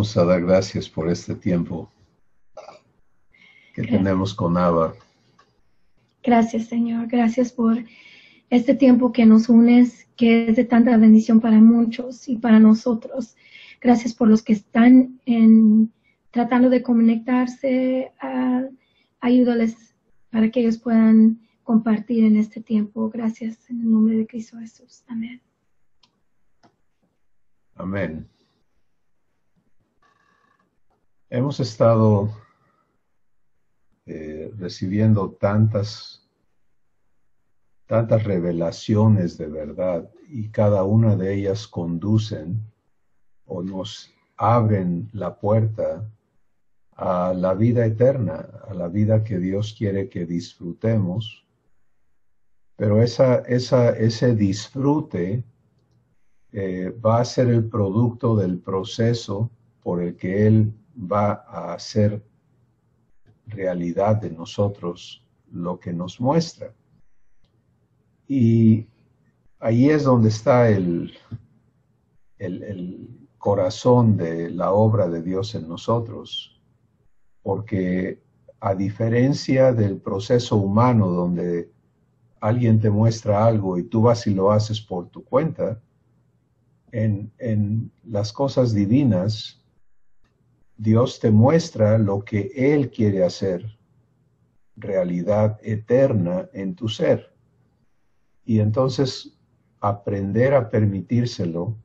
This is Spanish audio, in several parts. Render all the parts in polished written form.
vamos a dar gracias por este tiempo que tenemos con Abba. Gracias, Señor. Gracias por este tiempo que nos unes, que es de tanta bendición para muchos y para nosotros. Gracias por los que están tratando de conectarse. Ayúdales para que ellos puedan compartir en este tiempo. Gracias en el nombre de Cristo Jesús. Amén. Amén. Hemos estado recibiendo tantas revelaciones de verdad, y cada una de ellas conducen o nos abren la puerta a la vida eterna, a la vida que Dios quiere que disfrutemos. Pero ese disfrute va a ser el producto del proceso por el que Él va a hacer realidad de nosotros lo que nos muestra. Y ahí es donde está el corazón de la obra de Dios en nosotros, porque a diferencia del proceso humano donde alguien te muestra algo y tú vas y lo haces por tu cuenta, en las cosas divinas, Dios te muestra lo que Él quiere hacer, realidad eterna en tu ser. Y entonces aprender a permitírselo,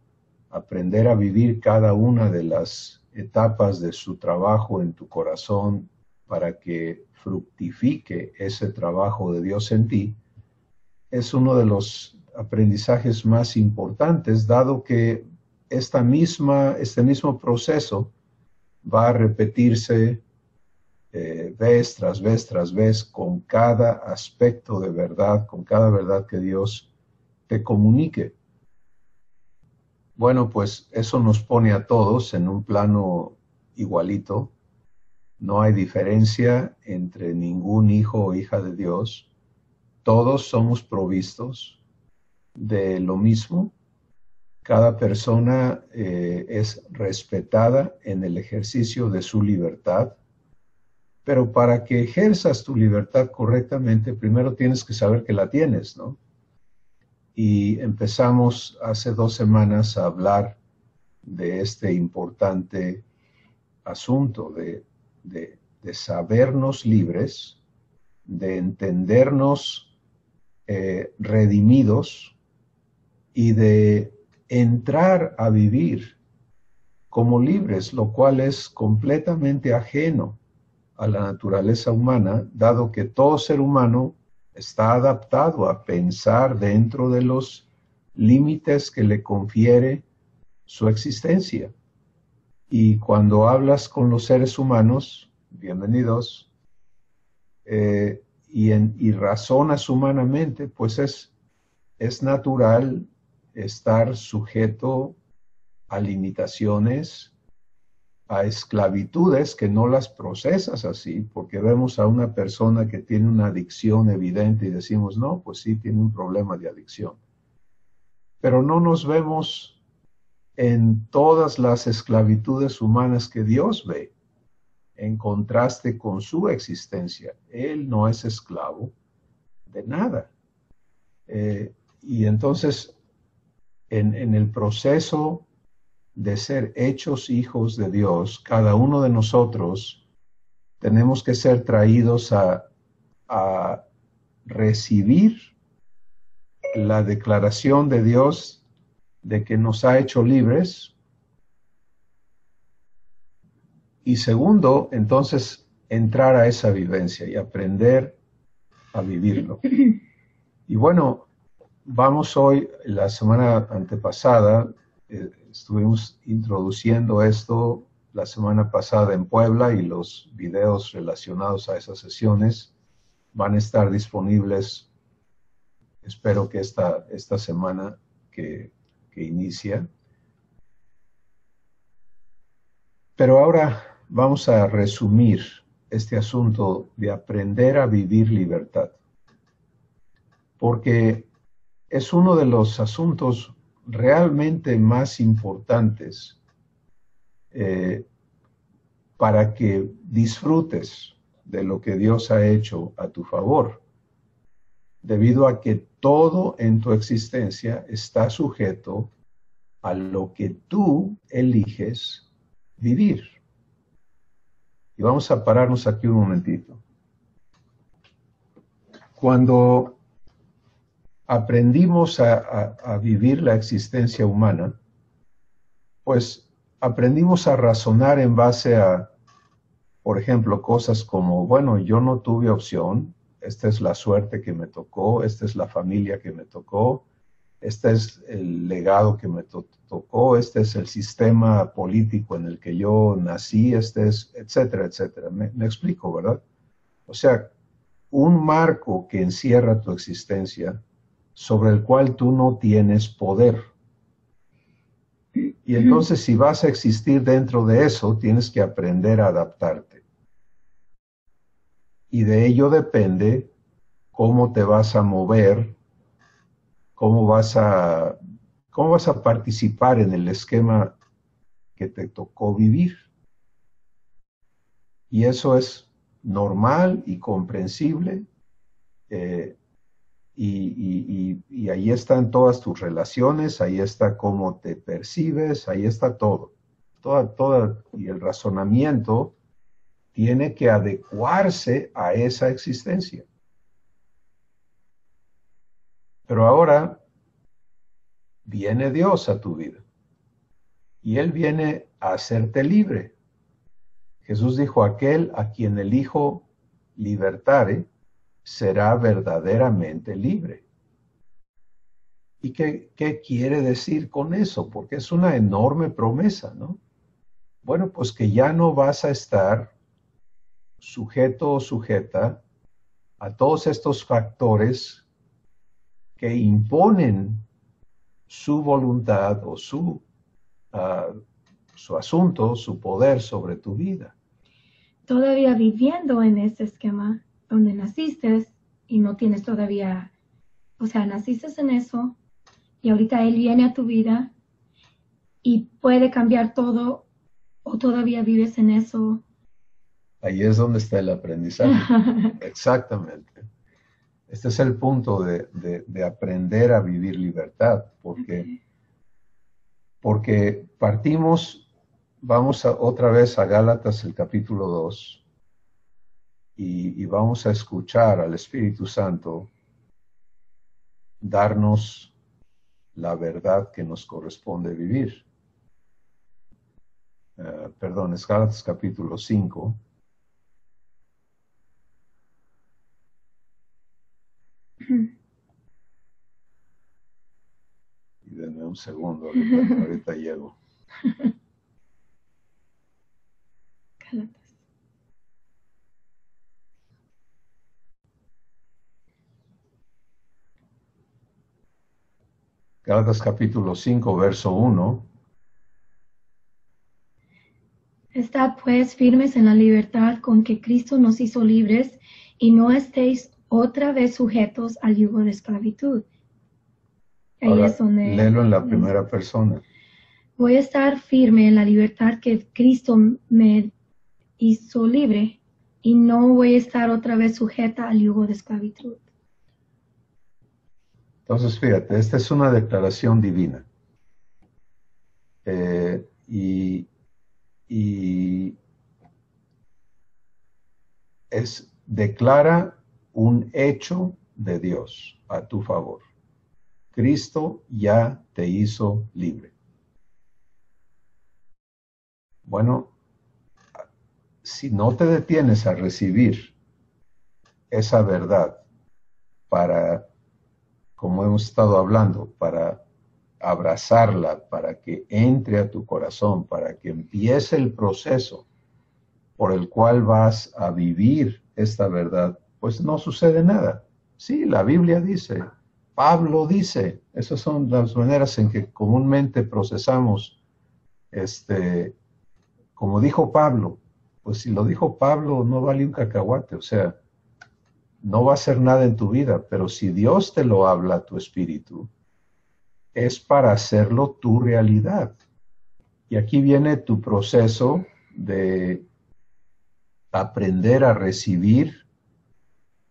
aprender a vivir cada una de las etapas de su trabajo en tu corazón para que fructifique ese trabajo de Dios en ti, es uno de los aprendizajes más importantes, dado que este mismo proceso va a repetirse vez tras vez tras vez con cada aspecto de verdad, con cada verdad que Dios te comunique. Bueno, pues eso nos pone a todos en un plano igualito. No hay diferencia entre ningún hijo o hija de Dios. Todos somos provistos de lo mismo. Cada persona es respetada en el ejercicio de su libertad. Pero para que ejerzas tu libertad correctamente, primero tienes que saber que la tienes, ¿no? Y empezamos hace 2 semanas a hablar de este importante asunto de sabernos libres, de entendernos redimidos y de entrar a vivir como libres, lo cual es completamente ajeno a la naturaleza humana, dado que todo ser humano está adaptado a pensar dentro de los límites que le confiere su existencia. Y cuando hablas con los seres humanos, bienvenidos, y razonas humanamente, pues es natural estar sujeto a limitaciones, a esclavitudes que no las procesas así, porque vemos a una persona que tiene una adicción evidente y decimos, no, pues sí, tiene un problema de adicción. Pero no nos vemos en todas las esclavitudes humanas que Dios ve, en contraste con su existencia. Él no es esclavo de nada. Y entonces, en el proceso de ser hechos hijos de Dios, cada uno de nosotros tenemos que ser traídos a recibir la declaración de Dios de que nos ha hecho libres. Y segundo, entonces, entrar a esa vivencia y aprender a vivirlo. Y bueno, vamos hoy, la semana antepasada, estuvimos introduciendo esto la semana pasada en Puebla, y los videos relacionados a esas sesiones van a estar disponibles, espero que esta semana que inicia. Pero ahora vamos a resumir este asunto de aprender a vivir libertad, porque es uno de los asuntos realmente más importantes para que disfrutes de lo que Dios ha hecho a tu favor, debido a que todo en tu existencia está sujeto a lo que tú eliges vivir. Y vamos a pararnos aquí un momentito. Cuando aprendimos a vivir la existencia humana, pues aprendimos a razonar en base a, por ejemplo, cosas como, bueno, yo no tuve opción, esta es la suerte que me tocó, esta es la familia que me tocó, este es el legado que me tocó, este es el sistema político en el que yo nací, este es, etcétera, etcétera. Me explico, ¿verdad? O sea, un marco que encierra tu existencia sobre el cual tú no tienes poder. Y entonces, si vas a existir dentro de eso, tienes que aprender a adaptarte. Y de ello depende cómo te vas a mover, cómo vas a participar en el esquema que te tocó vivir. Y eso es normal y comprensible. Y ahí están todas tus relaciones, ahí está cómo te percibes, ahí está todo. Y el razonamiento tiene que adecuarse a esa existencia. Pero ahora viene Dios a tu vida y Él viene a hacerte libre. Jesús dijo, aquel a quien el Hijo libertare será verdaderamente libre. ¿Y qué quiere decir con eso? Porque es una enorme promesa, ¿no? Bueno, pues que ya no vas a estar sujeto o sujeta a todos estos factores que imponen su voluntad o su asunto, su poder sobre tu vida. Todavía viviendo en ese esquema donde naciste y no tienes todavía, o sea, naciste en eso y ahorita Él viene a tu vida y puede cambiar todo o todavía vives en eso. Ahí es donde está el aprendizaje. Exactamente. Este es el punto de aprender a vivir libertad, porque partimos, vamos otra vez a Gálatas, el capítulo 2, y vamos a escuchar al Espíritu Santo darnos la verdad que nos corresponde vivir. Perdón, es Gálatas capítulo 5. Y denme un segundo, ahorita llego. Gálatas. Gálatas capítulo 5, verso 1. Estad pues firmes en la libertad con que Cristo nos hizo libres y no estéis otra vez sujetos al yugo de esclavitud. Ahí Ahora, es donde léelo en la primera persona. voy a estar firme en la libertad que Cristo me hizo libre y no voy a estar otra vez sujeta al yugo de esclavitud. Entonces, fíjate, esta es una declaración divina. Y declara un hecho de Dios a tu favor. Cristo ya te hizo libre. Bueno, si no te detienes a recibir esa verdad para, como hemos estado hablando, para abrazarla, para que entre a tu corazón, para que empiece el proceso por el cual vas a vivir esta verdad, pues no sucede nada. Sí, la Biblia dice, Pablo dice, esas son las maneras en que comúnmente procesamos, como dijo Pablo, pues si lo dijo Pablo no vale un cacahuate, o sea, no va a hacer nada en tu vida, pero si Dios te lo habla a tu espíritu, es para hacerlo tu realidad. Y aquí viene tu proceso de aprender a recibir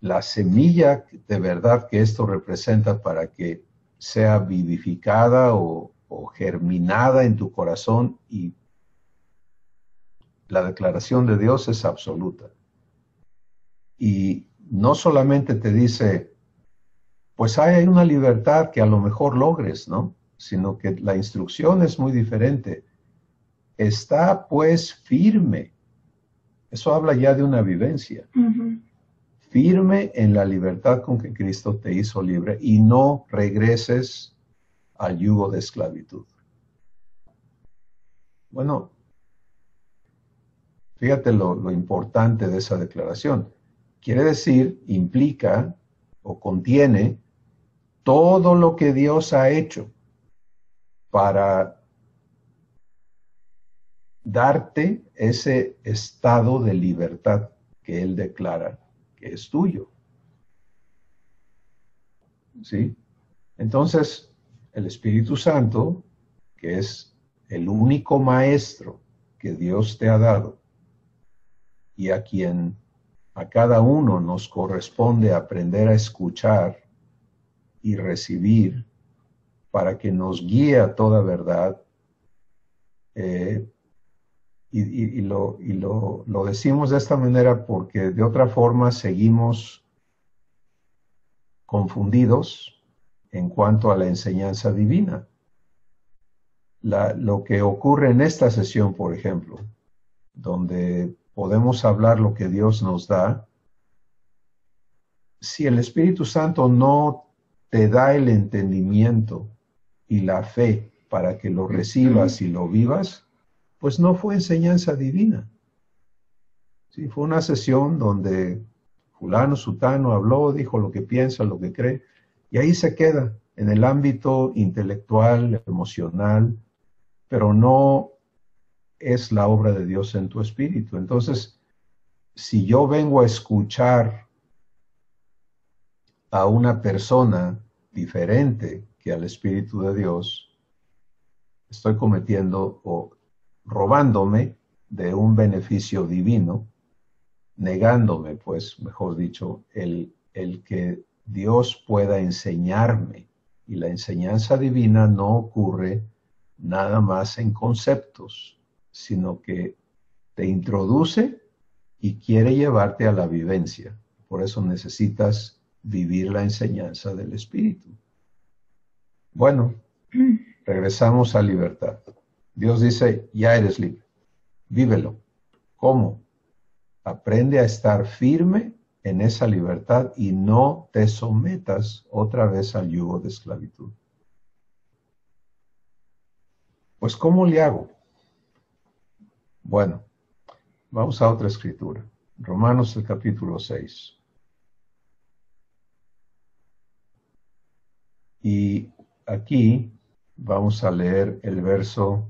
la semilla de verdad que esto representa para que sea vivificada o germinada en tu corazón, y la declaración de Dios es absoluta. Y no solamente te dice, pues hay una libertad que a lo mejor logres, ¿no? Sino que la instrucción es muy diferente. Está pues firme. Eso habla ya de una vivencia. Firme en la libertad con que Cristo te hizo libre y no regreses al yugo de esclavitud. Bueno, fíjate lo importante de esa declaración. Quiere decir, implica o contiene todo lo que Dios ha hecho para darte ese estado de libertad que Él declara que es tuyo. ¿Sí? Entonces, el Espíritu Santo, que es el único maestro que Dios te ha dado y a quien a cada uno nos corresponde aprender a escuchar y recibir para que nos guíe a toda verdad, lo decimos de esta manera porque de otra forma seguimos confundidos en cuanto a la enseñanza divina. Lo que ocurre en esta sesión, por ejemplo, donde podemos hablar lo que Dios nos da, si el Espíritu Santo no te da el entendimiento y la fe para que lo recibas y lo vivas, pues no fue enseñanza divina. Sí, fue una sesión donde fulano, sutano habló, dijo lo que piensa, lo que cree, y ahí se queda, en el ámbito intelectual, emocional, pero no es la obra de Dios en tu espíritu. Entonces, si yo vengo a escuchar a una persona diferente que al Espíritu de Dios, estoy cometiendo o robándome de un beneficio divino, negándome, pues, mejor dicho, el que Dios pueda enseñarme. Y la enseñanza divina no ocurre nada más en conceptos, sino que te introduce y quiere llevarte a la vivencia. Por eso necesitas vivir la enseñanza del Espíritu. Bueno, regresamos a libertad. Dios dice, ya eres libre, vívelo. ¿Cómo? Aprende a estar firme en esa libertad y no te sometas otra vez al yugo de esclavitud. Pues, ¿cómo le hago? Bueno, vamos a otra escritura. Romanos, el capítulo 6. Y aquí vamos a leer el verso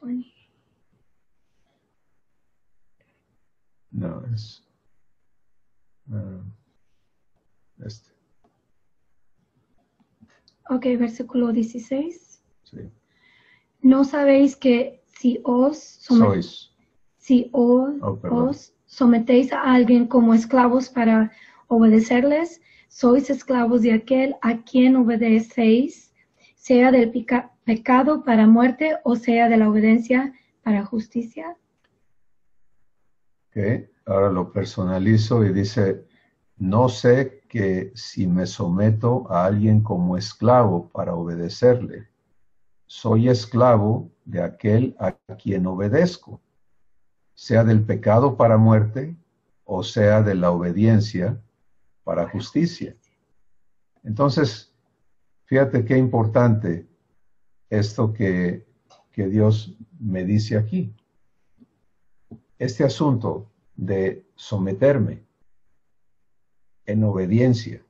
20. No, es este. Ok, versículo 16. Sí. ¿No sabéis que si Sois. os sometéis a alguien como esclavos para obedecerles, sois esclavos de aquel a quien obedecéis, sea del pecado para muerte o sea de la obediencia para justicia? Okay. Ahora lo personalizo y dice, no sé que si me someto a alguien como esclavo para obedecerle, soy esclavo de aquel a quien obedezco, sea del pecado para muerte o sea de la obediencia para justicia. Entonces, fíjate qué importante esto que Dios me dice aquí. Este asunto de someterme en obediencia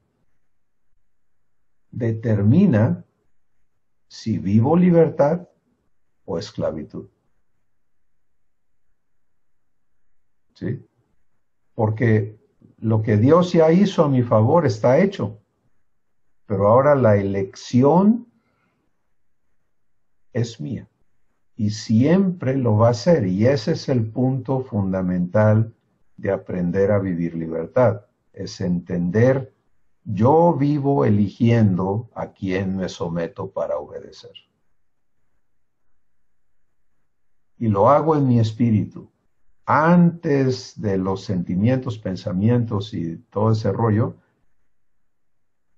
determina si vivo libertad o esclavitud. ¿Sí? Porque lo que Dios ya hizo a mi favor está hecho, pero ahora la elección es mía y siempre lo va a ser, y ese es el punto fundamental de aprender a vivir libertad, es entender, yo vivo eligiendo a quién me someto para obedecer. Y lo hago en mi espíritu. Antes de los sentimientos, pensamientos y todo ese rollo,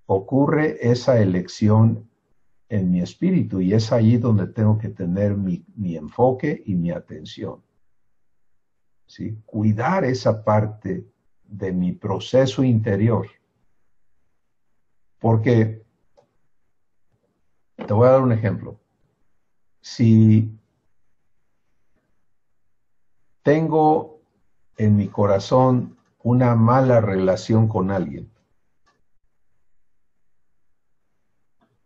ocurre esa elección en mi espíritu, y es allí donde tengo que tener mi enfoque y mi atención. ¿Sí? Cuidar esa parte de mi proceso interior. Porque, te voy a dar un ejemplo. Si tengo en mi corazón una mala relación con alguien,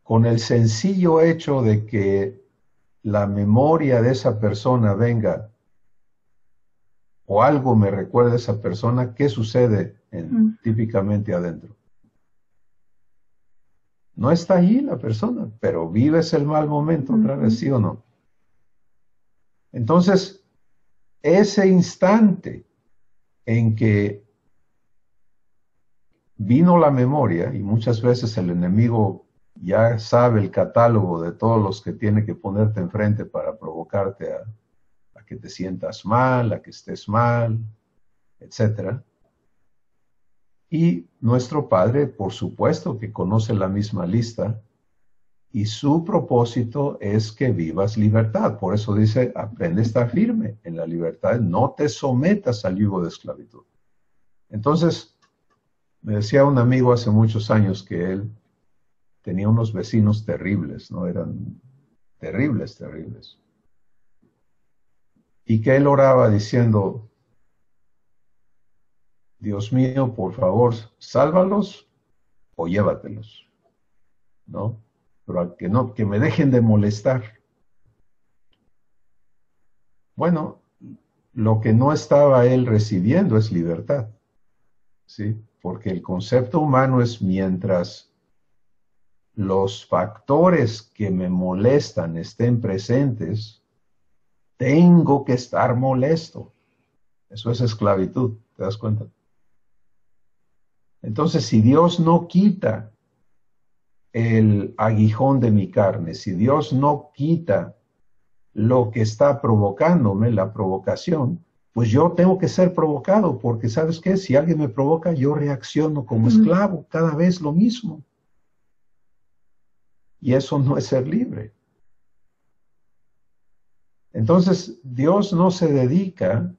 con el sencillo hecho de que la memoria de esa persona venga o algo me recuerda a esa persona, ¿qué sucede típicamente adentro? No está allí la persona, pero vives el mal momento otra vez, ¿sí o no? Entonces, ese instante en que vino la memoria, y muchas veces el enemigo ya sabe el catálogo de todos los que tiene que ponerte enfrente para provocarte a que te sientas mal, a que estés mal, etcétera. Y nuestro Padre, por supuesto, que conoce la misma lista, y su propósito es que vivas libertad. Por eso dice, aprende a estar firme en la libertad, no te sometas al yugo de esclavitud. Entonces, me decía un amigo hace muchos años que él tenía unos vecinos terribles, ¿no? Eran terribles, terribles. Y que él oraba diciendo, Dios mío, por favor, sálvalos o llévatelos, ¿no? Pero que no, que me dejen de molestar. Bueno, lo que no estaba él recibiendo es libertad, ¿sí? Porque el concepto humano es mientras los factores que me molestan estén presentes, tengo que estar molesto. Eso es esclavitud, ¿te das cuenta? Entonces, si Dios no quita el aguijón de mi carne, si Dios no quita lo que está provocándome, la provocación, pues yo tengo que ser provocado, porque ¿sabes qué? Si alguien me provoca, yo reacciono como esclavo, cada vez lo mismo. Y eso no es ser libre. Entonces, Dios no se dedica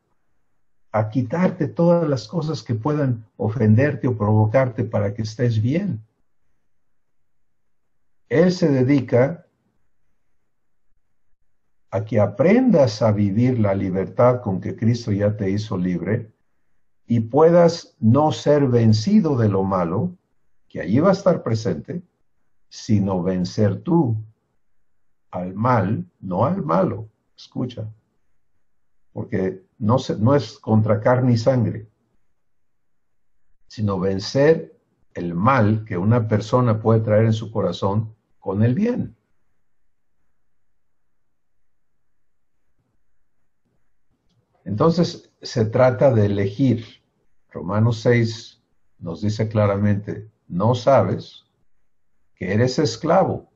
a quitarte todas las cosas que puedan ofenderte o provocarte para que estés bien. Él se dedica a que aprendas a vivir la libertad con que Cristo ya te hizo libre y puedas no ser vencido de lo malo, que allí va a estar presente, sino vencer tú al mal, no al malo. Escucha, porque no es contra carne y sangre, sino vencer el mal que una persona puede traer en su corazón con el bien. Entonces, se trata de elegir. Romanos 6 nos dice claramente, no sabes que eres esclavo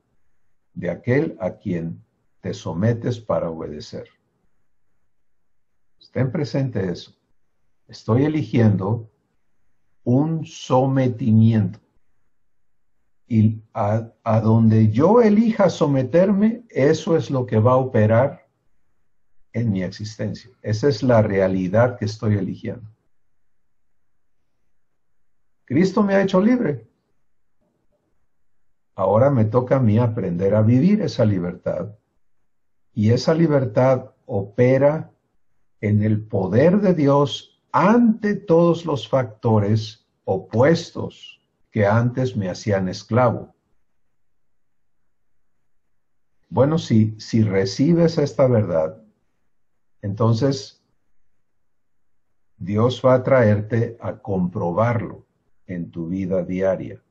de aquel a quien te sometes para obedecer. Ten presente eso. Estoy eligiendo un sometimiento. Y a donde yo elija someterme, eso es lo que va a operar en mi existencia. Esa es la realidad que estoy eligiendo. Cristo me ha hecho libre. Ahora me toca a mí aprender a vivir esa libertad. Y esa libertad opera en el poder de Dios ante todos los factores opuestos que antes me hacían esclavo. Bueno, si recibes esta verdad, entonces Dios va a traerte a comprobarlo en tu vida diaria.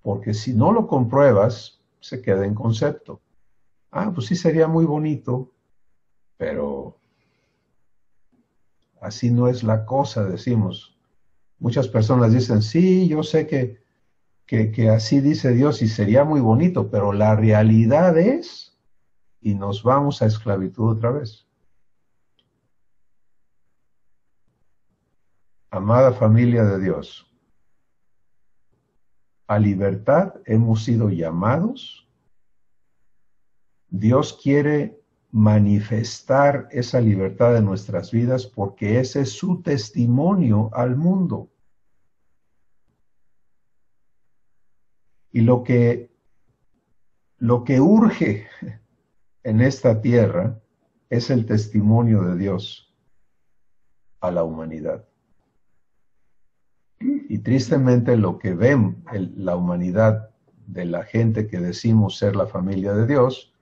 Porque si no lo compruebas, se queda en concepto. Ah, pues sí sería muy bonito, pero así no es la cosa, decimos. Muchas personas dicen, sí, yo sé que así dice Dios y sería muy bonito, pero la realidad es, y nos vamos a esclavitud otra vez. Amada familia de Dios, a libertad hemos sido llamados. Dios quiere manifestar esa libertad en nuestras vidas porque ese es su testimonio al mundo. Y lo que urge en esta tierra es el testimonio de Dios a la humanidad. Y tristemente lo que ven la humanidad de la gente que decimos ser la familia de Dios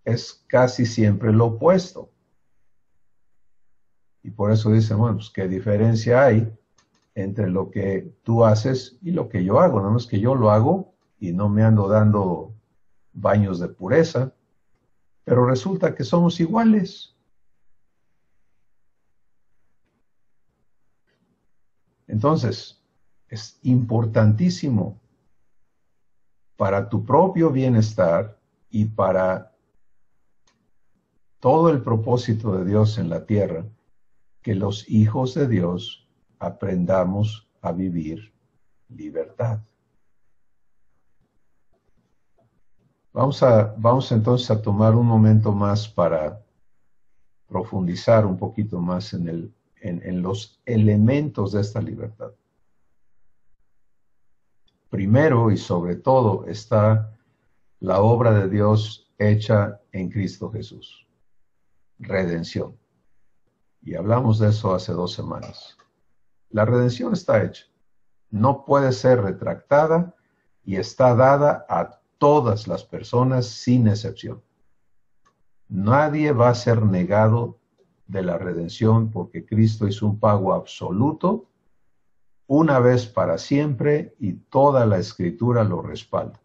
es casi siempre lo opuesto. Y por eso dicen, bueno, pues qué diferencia hay entre lo que tú haces y lo que yo hago. Nada más que yo lo hago y no me ando dando baños de pureza, pero resulta que somos iguales. Entonces, es importantísimo para tu propio bienestar y para todo el propósito de Dios en la tierra, que los hijos de Dios aprendamos a vivir libertad. Vamos entonces a tomar un momento más para profundizar un poquito más en los elementos de esta libertad. Primero y sobre todo está la obra de Dios hecha en Cristo Jesús. Redención. Y hablamos de eso hace 2 semanas. La redención está hecha. No puede ser retractada y está dada a todas las personas sin excepción. Nadie va a ser negado de la redención porque Cristo hizo un pago absoluto una vez para siempre y toda la Escritura lo respalda.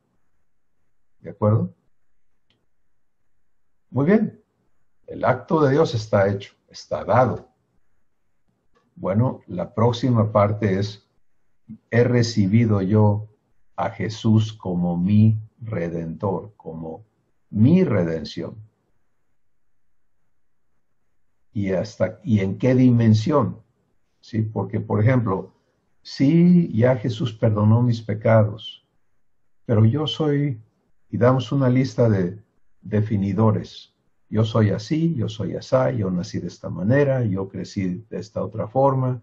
¿De acuerdo? Muy bien. El acto de Dios está hecho, está dado. Bueno, la próxima parte es, he recibido yo a Jesús como mi redentor, como mi redención. ¿Y en qué dimensión? ¿Sí? Porque, por ejemplo, sí, ya Jesús perdonó mis pecados, pero yo soy, y damos una lista de definidores. Yo soy así, yo soy asá, yo nací de esta manera, yo crecí de esta otra forma.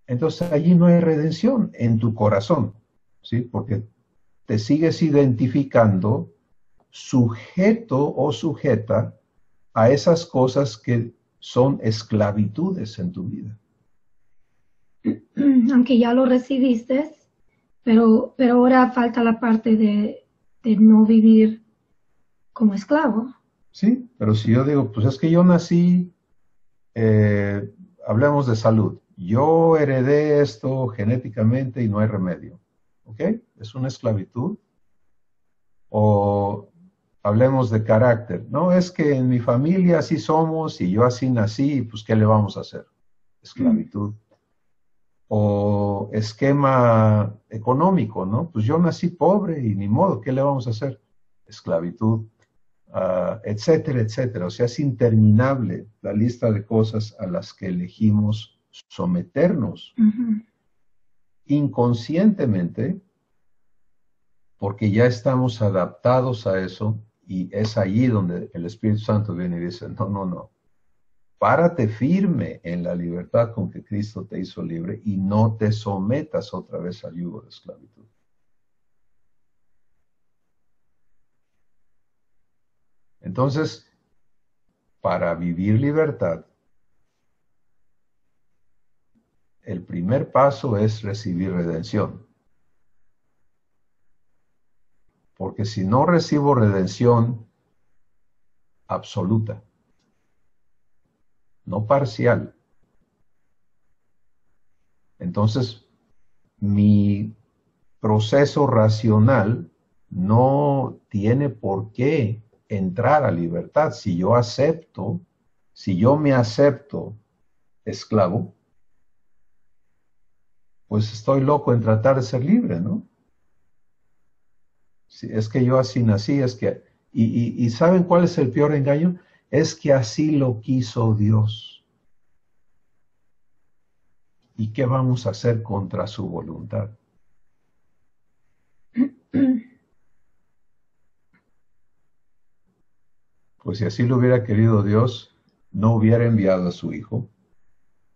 Entonces allí no hay redención en tu corazón, ¿sí? Porque te sigues identificando sujeto o sujeta a esas cosas que son esclavitudes en tu vida. Aunque ya lo recibiste, pero ahora falta la parte de no vivir como esclavo. Sí, pero si yo digo, pues es que yo nací, hablemos de salud, yo heredé esto genéticamente y no hay remedio, ¿ok? Es una esclavitud. O hablemos de carácter, no, es que en mi familia así somos y yo así nací, pues ¿qué le vamos a hacer? Esclavitud. O esquema económico, ¿no? Pues yo nací pobre y ni modo, ¿qué le vamos a hacer? Esclavitud, etcétera, etcétera. O sea, es interminable la lista de cosas a las que elegimos someternos inconscientemente, porque ya estamos adaptados a eso y es allí donde el Espíritu Santo viene y dice, no, no, no. Párate firme en la libertad con que Cristo te hizo libre y no te sometas otra vez al yugo de esclavitud. Entonces, para vivir libertad, el primer paso es recibir redención. Porque si no recibo redención absoluta, no parcial, Entonces, mi proceso racional no tiene por qué entrar a libertad. Si yo acepto, si yo me acepto esclavo, pues estoy loco en tratar de ser libre, ¿no? Si es que yo así nací, es que... Y ¿saben cuál es el peor engaño? Es que así lo quiso Dios. ¿Y qué vamos a hacer contra su voluntad? Pues si así lo hubiera querido Dios, no hubiera enviado a su Hijo,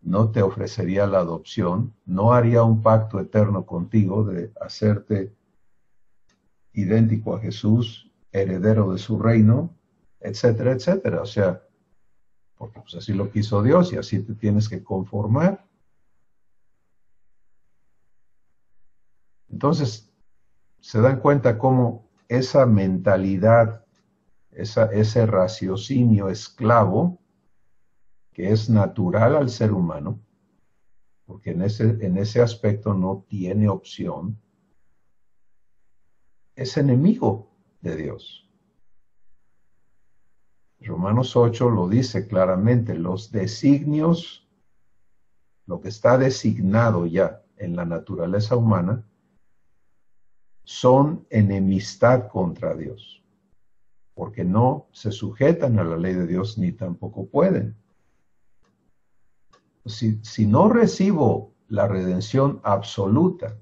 no te ofrecería la adopción, no haría un pacto eterno contigo de hacerte idéntico a Jesús, heredero de su reino, etcétera, etcétera. O sea, porque pues así lo quiso Dios y así te tienes que conformar. Entonces, se dan cuenta cómo esa mentalidad, ese raciocinio esclavo, que es natural al ser humano, porque en ese aspecto no tiene opción, es enemigo de Dios. Romanos 8 lo dice claramente, los designios, lo que está designado ya en la naturaleza humana, son enemistad contra Dios, porque no se sujetan a la ley de Dios ni tampoco pueden. Si no recibo la redención absoluta,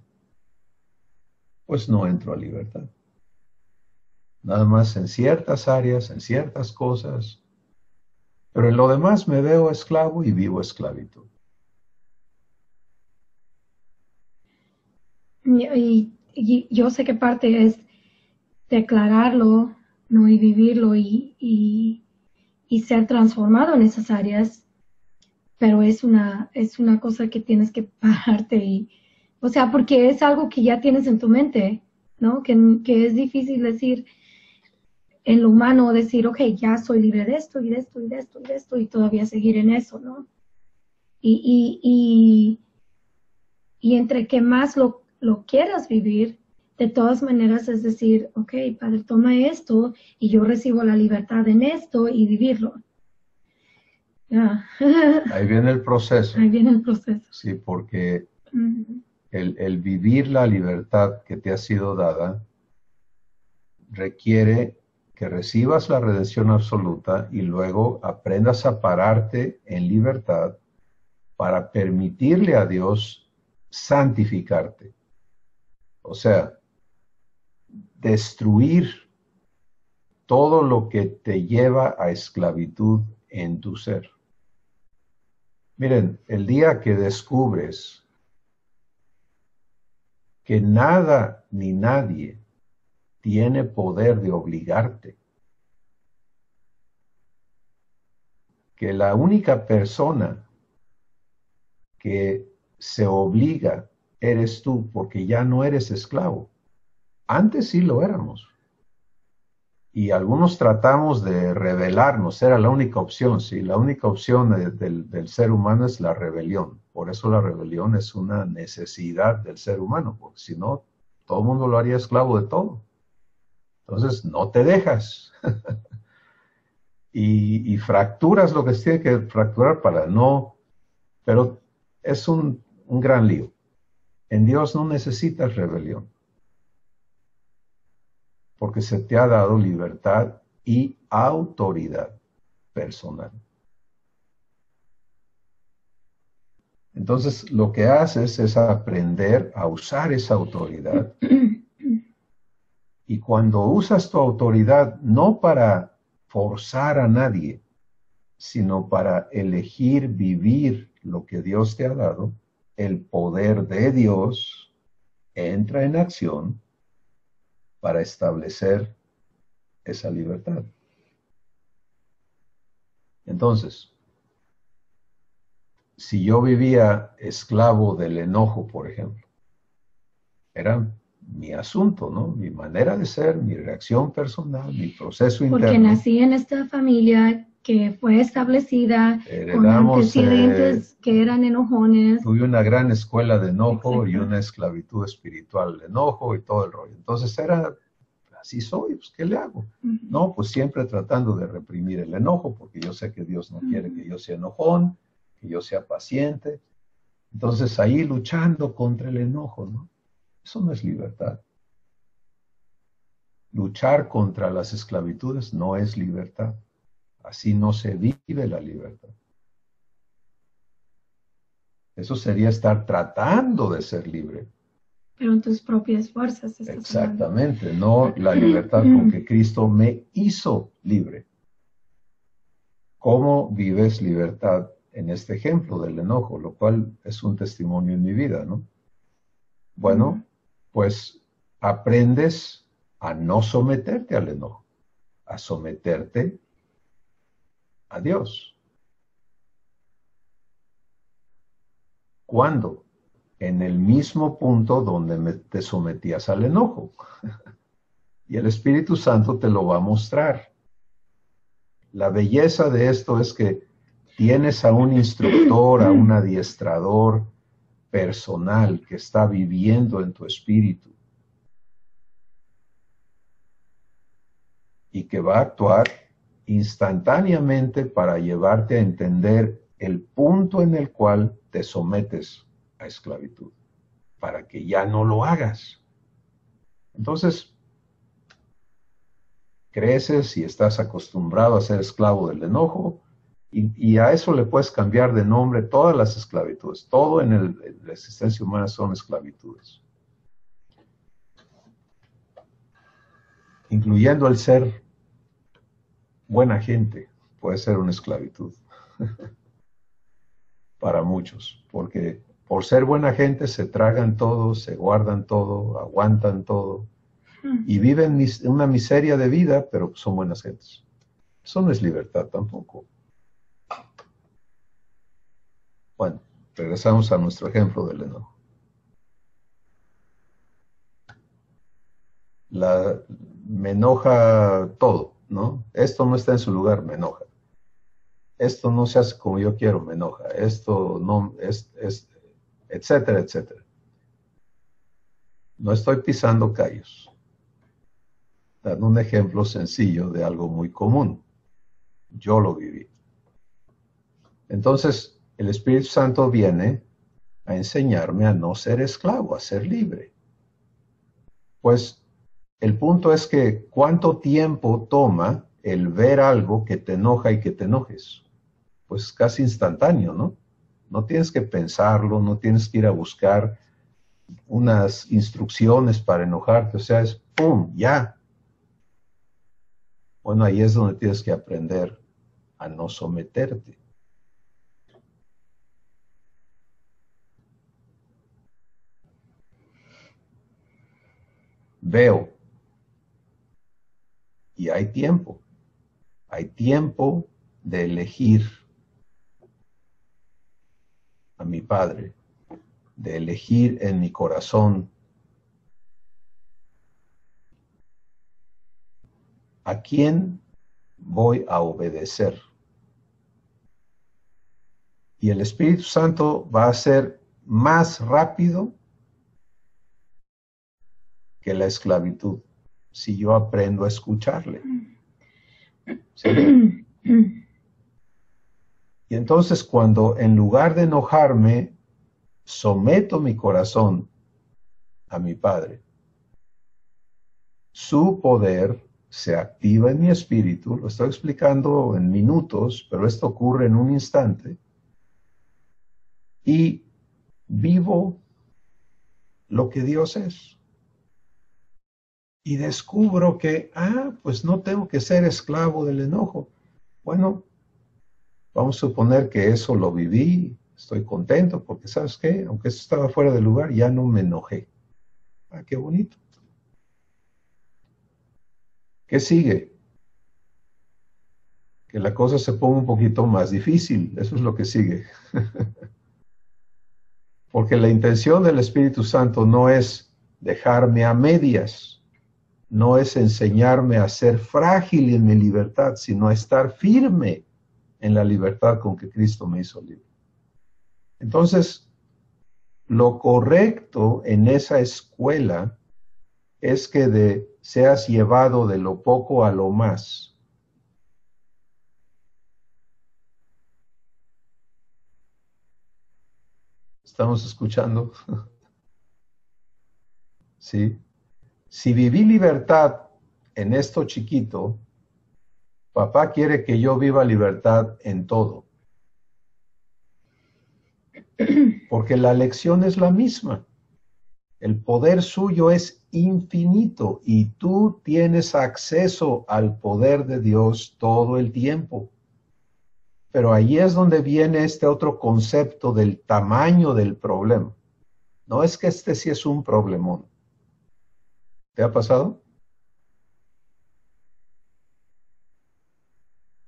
pues no entro a libertad. Nada más en ciertas áreas, en ciertas cosas, pero en lo demás me veo esclavo y vivo esclavitud. Y yo sé que parte es declararlo, ¿no? Y vivirlo y ser transformado en esas áreas, pero es una cosa que tienes que pararte y, o sea, porque es algo que ya tienes en tu mente, ¿no? Que es difícil decir en lo humano, decir, ok, ya soy libre de esto y de esto y de esto y de esto y todavía seguir en eso, ¿no? Y entre que más lo quieras vivir, de todas maneras es decir, ok, Padre, toma esto y yo recibo la libertad en esto y vivirlo. Yeah. Ahí viene el proceso. Ahí viene el proceso. Sí, porque el vivir la libertad que te ha sido dada requiere que recibas la redención absoluta y luego aprendas a pararte en libertad para permitirle a Dios santificarte. O sea, destruir todo lo que te lleva a esclavitud en tu ser. Miren, el día que descubres que nada ni nadie tiene poder de obligarte, que la única persona que se obliga eres tú, porque ya no eres esclavo. Antes sí lo éramos. Y algunos tratamos de rebelarnos, era la única opción, sí, la única opción del ser humano es la rebelión. Por eso la rebelión es una necesidad del ser humano, porque si no, todo el mundo lo haría esclavo de todo. Entonces, no te dejas. y fracturas lo que se tiene que fracturar para no, pero es un gran lío. En Dios no necesitas rebelión, porque se te ha dado libertad y autoridad personal. Entonces, lo que haces es aprender a usar esa autoridad. Y cuando usas tu autoridad, no para forzar a nadie, sino para elegir vivir lo que Dios te ha dado, el poder de Dios entra en acción para establecer esa libertad. Entonces, si yo vivía esclavo del enojo, por ejemplo, era mi asunto, ¿no? Mi manera de ser, mi reacción personal, mi proceso interno. Porque nací en esta familia que fue establecida con Heredamos, antecedentes que eran enojones. tuve una gran escuela de enojo y una esclavitud espiritual de enojo y todo el rollo. Entonces era, así soy, pues ¿qué le hago? No, pues siempre tratando de reprimir el enojo, porque yo sé que Dios no quiere que yo sea enojón, que yo sea paciente. Entonces ahí luchando contra el enojo, ¿no? Eso no es libertad. Luchar contra las esclavitudes no es libertad. Así no se vive la libertad. Eso sería estar tratando de ser libre. Pero en tus propias fuerzas. Exactamente, no la libertad con que Cristo me hizo libre. ¿Cómo vives libertad en este ejemplo del enojo? Lo cual es un testimonio en mi vida, ¿no? Bueno, pues aprendes a no someterte al enojo, a someterte a Dios. ¿Cuándo? En el mismo punto donde te sometías al enojo. Y el Espíritu Santo te lo va a mostrar. La belleza de esto es que tienes a un instructor, a un adiestrador personal que está viviendo en tu espíritu y que va a actuar instantáneamente para llevarte a entender el punto en el cual te sometes a esclavitud, para que ya no lo hagas. Entonces, creces y estás acostumbrado a ser esclavo del enojo, y a eso le puedes cambiar de nombre todas las esclavitudes. Todo en la existencia humana son esclavitudes. Incluyendo el ser buena gente, puede ser una esclavitud. Para muchos, porque por ser buena gente se tragan todo, se guardan todo, aguantan todo, y viven una miseria de vida, pero son buenas gentes. Eso no es libertad tampoco. Bueno, regresamos a nuestro ejemplo del enojo. Me enoja todo, ¿no? Esto no está en su lugar, me enoja. Esto no se hace como yo quiero, me enoja. Esto no es, etcétera, etcétera. No estoy pisando callos. Dando un ejemplo sencillo de algo muy común. Yo lo viví. Entonces, el Espíritu Santo viene a enseñarme a no ser esclavo, a ser libre. Pues el punto es que ¿cuánto tiempo toma el ver algo que te enoja y que te enojes? Pues casi instantáneo, ¿no? No tienes que pensarlo, no tienes que ir a buscar unas instrucciones para enojarte, o sea, es ¡pum! Ya. Bueno, ahí es donde tienes que aprender a no someterte. Veo. Y hay tiempo. Hay tiempo de elegir a mi Padre, de elegir en mi corazón a quién voy a obedecer. Y el Espíritu Santo va a ser más rápido que la esclavitud si yo aprendo a escucharle. ¿Sí? Y entonces cuando en lugar de enojarme, someto mi corazón a mi Padre, su poder se activa en mi espíritu, lo estoy explicando en minutos, pero esto ocurre en un instante, y vivo lo que Dios es. Y descubro que, pues no tengo que ser esclavo del enojo. Bueno, vamos a suponer que eso lo viví, estoy contento, porque ¿sabes qué? Aunque eso estaba fuera de lugar, ya no me enojé. Qué bonito. ¿Qué sigue? Que la cosa se ponga un poquito más difícil, eso es lo que sigue. Porque la intención del Espíritu Santo no es dejarme a medias, no es enseñarme a ser frágil en mi libertad, sino a estar firme en la libertad con que Cristo me hizo libre. Entonces, lo correcto en esa escuela es que seas llevado de lo poco a lo más. ¿Estamos escuchando? ¿Sí? Si viví libertad en esto chiquito, papá quiere que yo viva libertad en todo. Porque la lección es la misma. El poder suyo es infinito y tú tienes acceso al poder de Dios todo el tiempo. Pero ahí es donde viene este otro concepto del tamaño del problema. No es que este sí es un problemón. ¿Te ha pasado?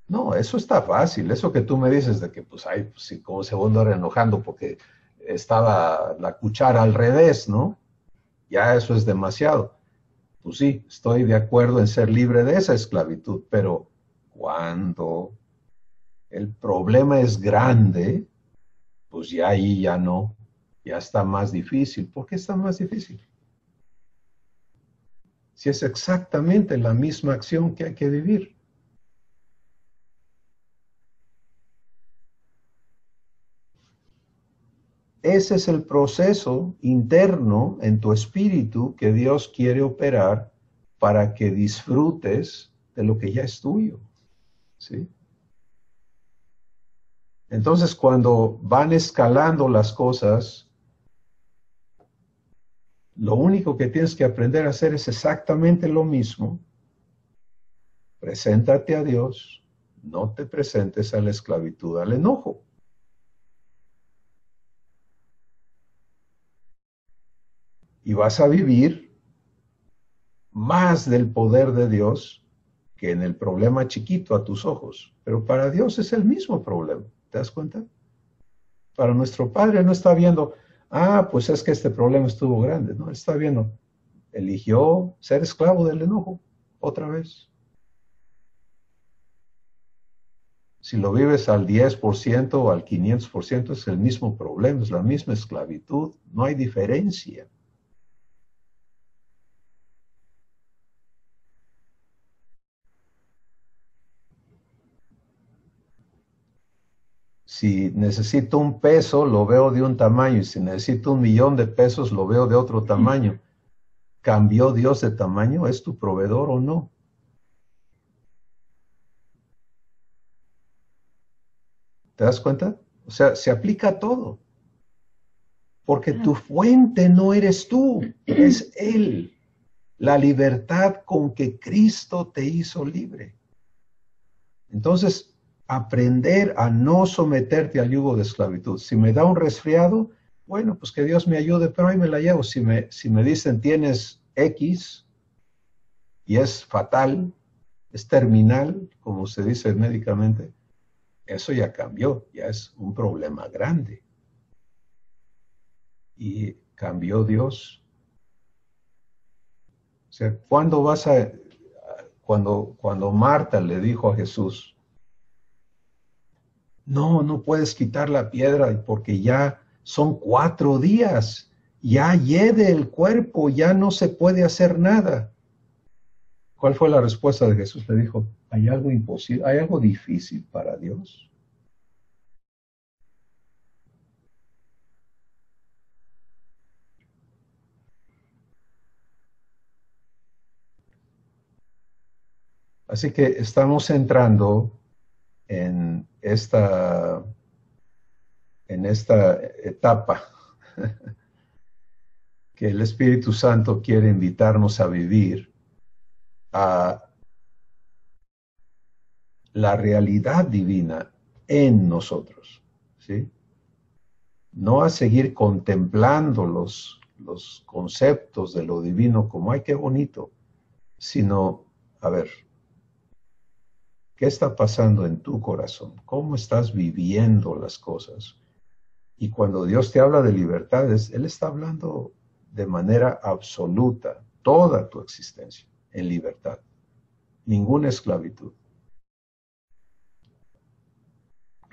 No, eso está fácil. Eso que tú me dices de que, pues, ay, pues sí, como se va a andar enojando porque estaba la cuchara al revés, ¿no? Ya eso es demasiado. Pues sí, estoy de acuerdo en ser libre de esa esclavitud, pero cuando el problema es grande, pues ya ahí ya no, ya está más difícil. ¿Por qué está más difícil? Si es exactamente la misma acción que hay que vivir. Ese es el proceso interno en tu espíritu que Dios quiere operar para que disfrutes de lo que ya es tuyo. ¿Sí? Entonces, cuando van escalando las cosas, lo único que tienes que aprender a hacer es exactamente lo mismo. Preséntate a Dios, no te presentes a la esclavitud, al enojo. Y vas a vivir más del poder de Dios que en el problema chiquito a tus ojos. Pero para Dios es el mismo problema. ¿Te das cuenta? Para nuestro Padre no está viendo, pues es que este problema estuvo grande. No, está viendo, eligió ser esclavo del enojo otra vez. Si lo vives al 10% o al 500% es el mismo problema, es la misma esclavitud, no hay diferencia. Si necesito un peso, lo veo de un tamaño, y si necesito 1,000,000 de pesos, lo veo de otro tamaño. ¿Cambió Dios de tamaño? ¿Es tu proveedor o no? ¿Te das cuenta? O sea, se aplica a todo. Porque tu fuente no eres tú, es Él. La libertad con que Cristo te hizo libre. Entonces, aprender a no someterte al yugo de esclavitud. Si me da un resfriado, bueno, pues que Dios me ayude, pero ahí me la llevo. Si me dicen tienes X y es fatal, es terminal, como se dice médicamente, eso ya cambió, ya es un problema grande. Y cambió Dios. O sea, cuando Marta le dijo a Jesús, no puedes quitar la piedra porque ya son 4 días, ya hiede el cuerpo, ya no se puede hacer nada. ¿Cuál fue la respuesta de Jesús? Le dijo, ¿hay algo imposible, hay algo difícil para Dios? Así que estamos entrando en esta etapa que el Espíritu Santo quiere invitarnos a vivir, a la realidad divina en nosotros, ¿sí? No a seguir contemplando los conceptos de lo divino como, ay, qué bonito, sino, a ver, ¿qué está pasando en tu corazón? ¿Cómo estás viviendo las cosas? Y cuando Dios te habla de libertades, Él está hablando de manera absoluta, toda tu existencia en libertad, ninguna esclavitud.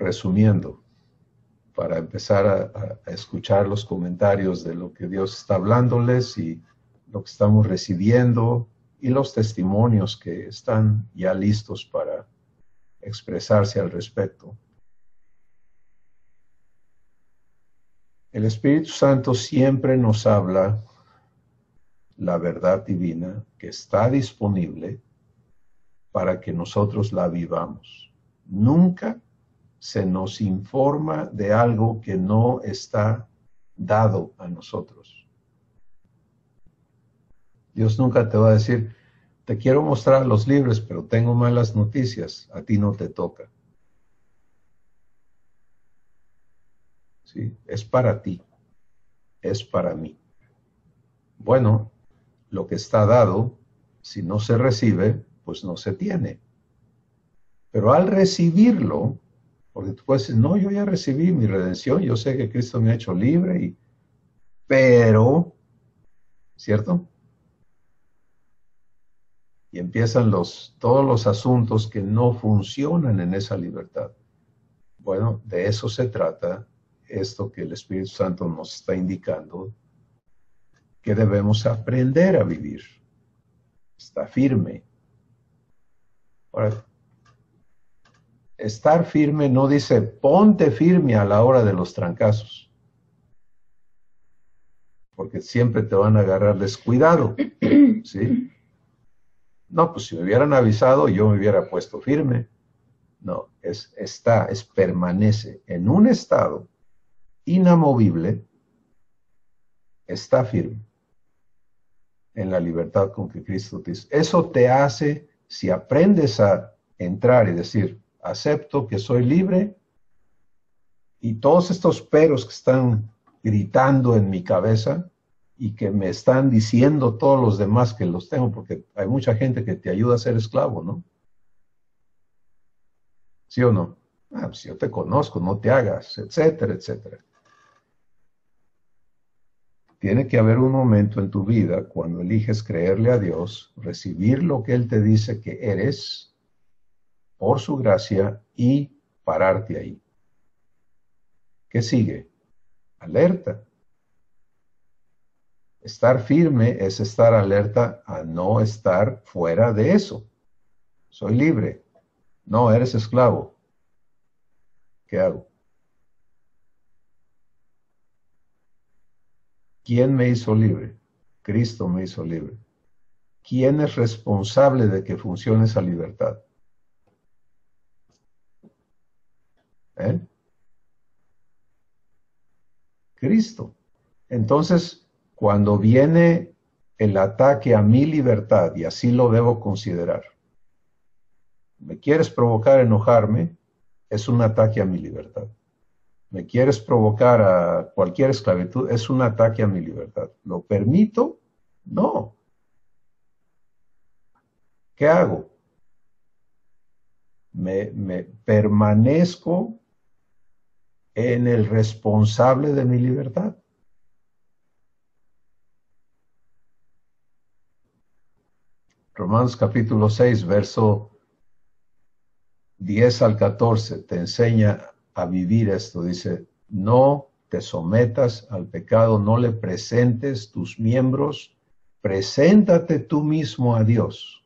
resumiendo, para empezar a escuchar los comentarios de lo que Dios está hablándoles y lo que estamos recibiendo y los testimonios que están ya listos para expresarse al respecto. El Espíritu Santo siempre nos habla la verdad divina que está disponible para que nosotros la vivamos. Nunca se nos informa de algo que no está dado a nosotros. Dios nunca te va a decir, te quiero mostrar los libros, pero tengo malas noticias, a ti no te toca. ¿Sí? Es para ti, es para mí. Bueno, lo que está dado, si no se recibe, pues no se tiene. Pero al recibirlo, porque tú puedes decir, no, yo ya recibí mi redención, yo sé que Cristo me ha hecho libre, pero, ¿cierto? Y empiezan todos los asuntos que no funcionan en esa libertad. Bueno, de eso se trata esto que el Espíritu Santo nos está indicando, que debemos aprender a vivir. Está firme. Ahora, estar firme no dice ponte firme a la hora de los trancazos, porque siempre te van a agarrar descuidado, ¿sí? No, pues si me hubieran avisado, yo me hubiera puesto firme. No, permanece en un estado inamovible, está firme en la libertad con que Cristo te hizo. Eso te hace, si aprendes a entrar y decir, acepto que soy libre, y todos estos peros que están gritando en mi cabeza y que me están diciendo todos los demás que los tengo, porque hay mucha gente que te ayuda a ser esclavo, ¿no? ¿Sí o no? Ah, pues yo te conozco, no te hagas, etcétera, etcétera. Tiene que haber un momento en tu vida cuando eliges creerle a Dios, recibir lo que Él te dice que eres por su gracia y pararte ahí. ¿Qué sigue? Alerta. Estar firme es estar alerta a no estar fuera de eso. Soy libre. No, eres esclavo. ¿Qué hago? ¿Quién me hizo libre? Cristo me hizo libre. ¿Quién es responsable de que funcione esa libertad? ¿Eh? Cristo. Entonces, cuando viene el ataque a mi libertad, y así lo debo considerar, me quieres provocar a enojarme, es un ataque a mi libertad. Me quieres provocar a cualquier esclavitud, es un ataque a mi libertad. ¿Lo permito? No. ¿Qué hago? Me permanezco en el responsable de mi libertad. Romanos capítulo 6, verso 10 al 14, te enseña a vivir esto. Dice, no te sometas al pecado, no le presentes tus miembros, preséntate tú mismo a Dios.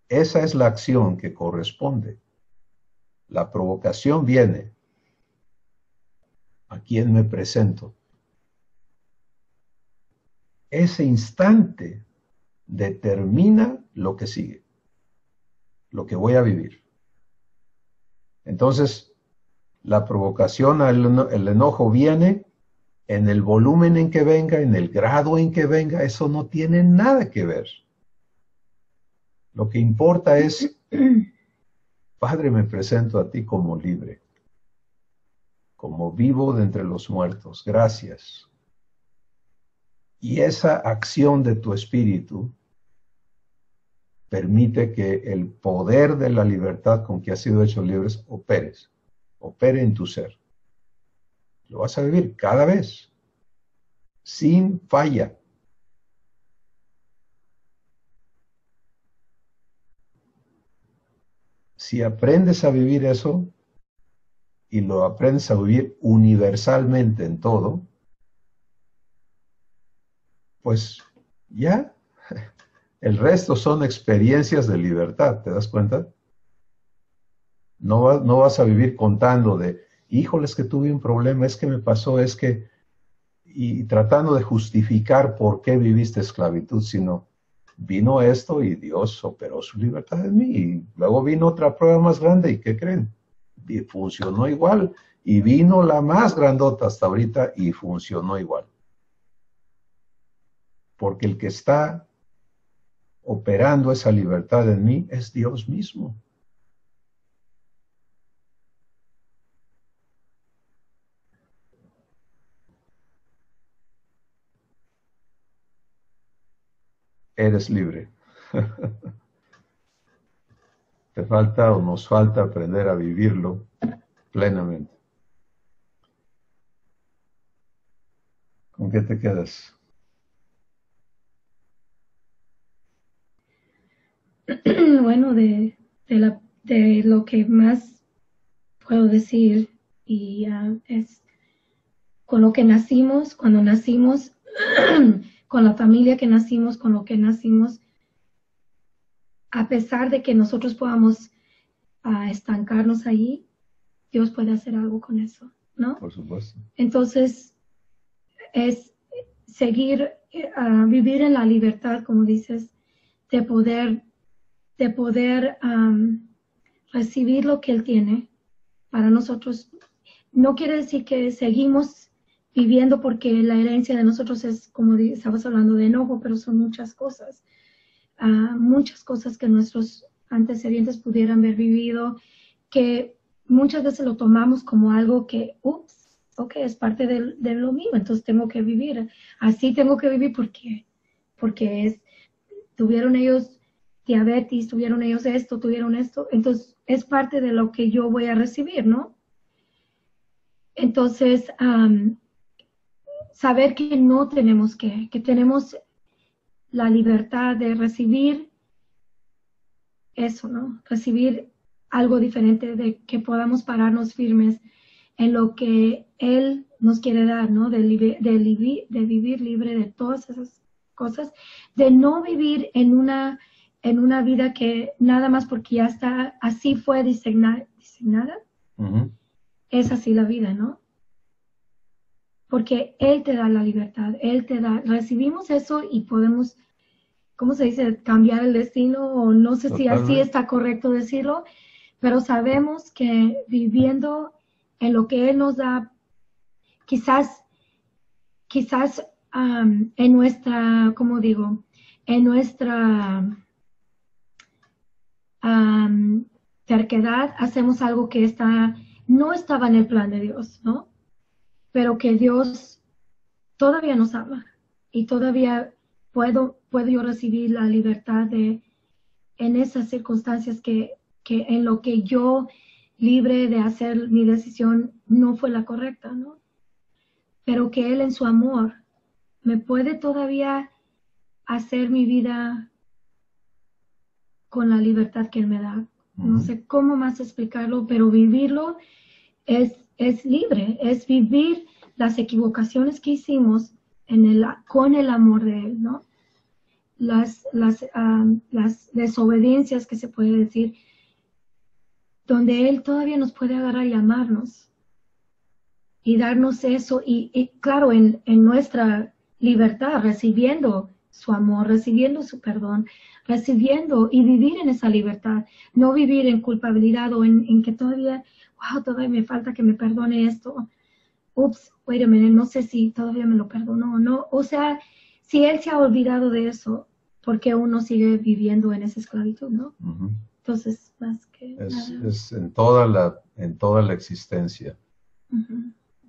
Esa es la acción que corresponde. La provocación viene. ¿A quién me presento? Ese instante determina lo que sigue, lo que voy a vivir. Entonces, la provocación, el enojo viene en el volumen en que venga, en el grado en que venga, eso no tiene nada que ver. Lo que importa es, Padre, me presento a ti como libre, como vivo de entre los muertos. Gracias. Y esa acción de tu espíritu permite que el poder de la libertad con que has sido hecho libres opere en tu ser. Lo vas a vivir cada vez, sin falla. Si aprendes a vivir eso, y lo aprendes a vivir universalmente en todo, pues ya, el resto son experiencias de libertad, ¿te das cuenta? No vas a vivir contando de, híjole, es que tuve un problema, es que me pasó, es que, y tratando de justificar por qué viviste esclavitud, sino vino esto y Dios operó su libertad en mí. Y luego vino otra prueba más grande, ¿y qué creen? Y funcionó igual. Y vino la más grandota hasta ahorita y funcionó igual. Porque el que está operando esa libertad en mí es Dios mismo. Eres libre. Te falta o nos falta aprender a vivirlo plenamente. ¿Con qué te quedas? Bueno, de lo que más puedo decir y es con lo que nacimos, cuando nacimos, con la familia que nacimos, con lo que nacimos, a pesar de que nosotros podamos estancarnos ahí, Dios puede hacer algo con eso, ¿no? Por supuesto. Entonces, es seguir, vivir en la libertad, como dices, de poder recibir lo que Él tiene para nosotros. No quiere decir que seguimos viviendo porque la herencia de nosotros es, como estabas hablando, de enojo, pero son muchas cosas que nuestros antecedentes pudieran haber vivido, que muchas veces lo tomamos como algo que, ok, es parte de lo mío, entonces tengo que vivir, así tengo que vivir porque tuvieron ellos diabetes, tuvieron ellos esto, tuvieron esto, entonces es parte de lo que yo voy a recibir, ¿no? Entonces, saber que no tenemos que tenemos la libertad de recibir eso, ¿no? Recibir algo diferente, de que podamos pararnos firmes en lo que Él nos quiere dar, ¿no? De vivir libre de todas esas cosas, de no vivir en una vida que nada más porque ya está, así fue designada, es así la vida, ¿no? Porque Él te da la libertad, Él te da, recibimos eso y podemos, ¿cómo se dice? Cambiar el destino, o no sé si así está correcto decirlo, pero sabemos que viviendo en lo que Él nos da, quizás en nuestra, ¿cómo digo? En nuestra terquedad hacemos algo que no estaba en el plan de Dios, ¿no? Pero que Dios todavía nos ama y todavía puedo yo recibir la libertad en esas circunstancias que en lo que yo libre de hacer mi decisión no fue la correcta, ¿no? Pero que Él en su amor me puede todavía hacer mi vida con la libertad que Él me da. No sé cómo más explicarlo, pero vivirlo es libre, es vivir las equivocaciones que hicimos con el amor de Él, ¿no? Las desobediencias que se puede decir, donde Él todavía nos puede agarrar y amarnos y darnos eso, y claro, en nuestra libertad, recibiendo su amor, recibiendo su perdón, recibiendo y vivir en esa libertad, no vivir en culpabilidad o en que todavía me falta que me perdone esto. Wait a minute, no sé si todavía me lo perdonó o no. O sea, si Él se ha olvidado de eso, ¿por qué uno sigue viviendo en esa esclavitud, no? Entonces, más que es en toda la existencia.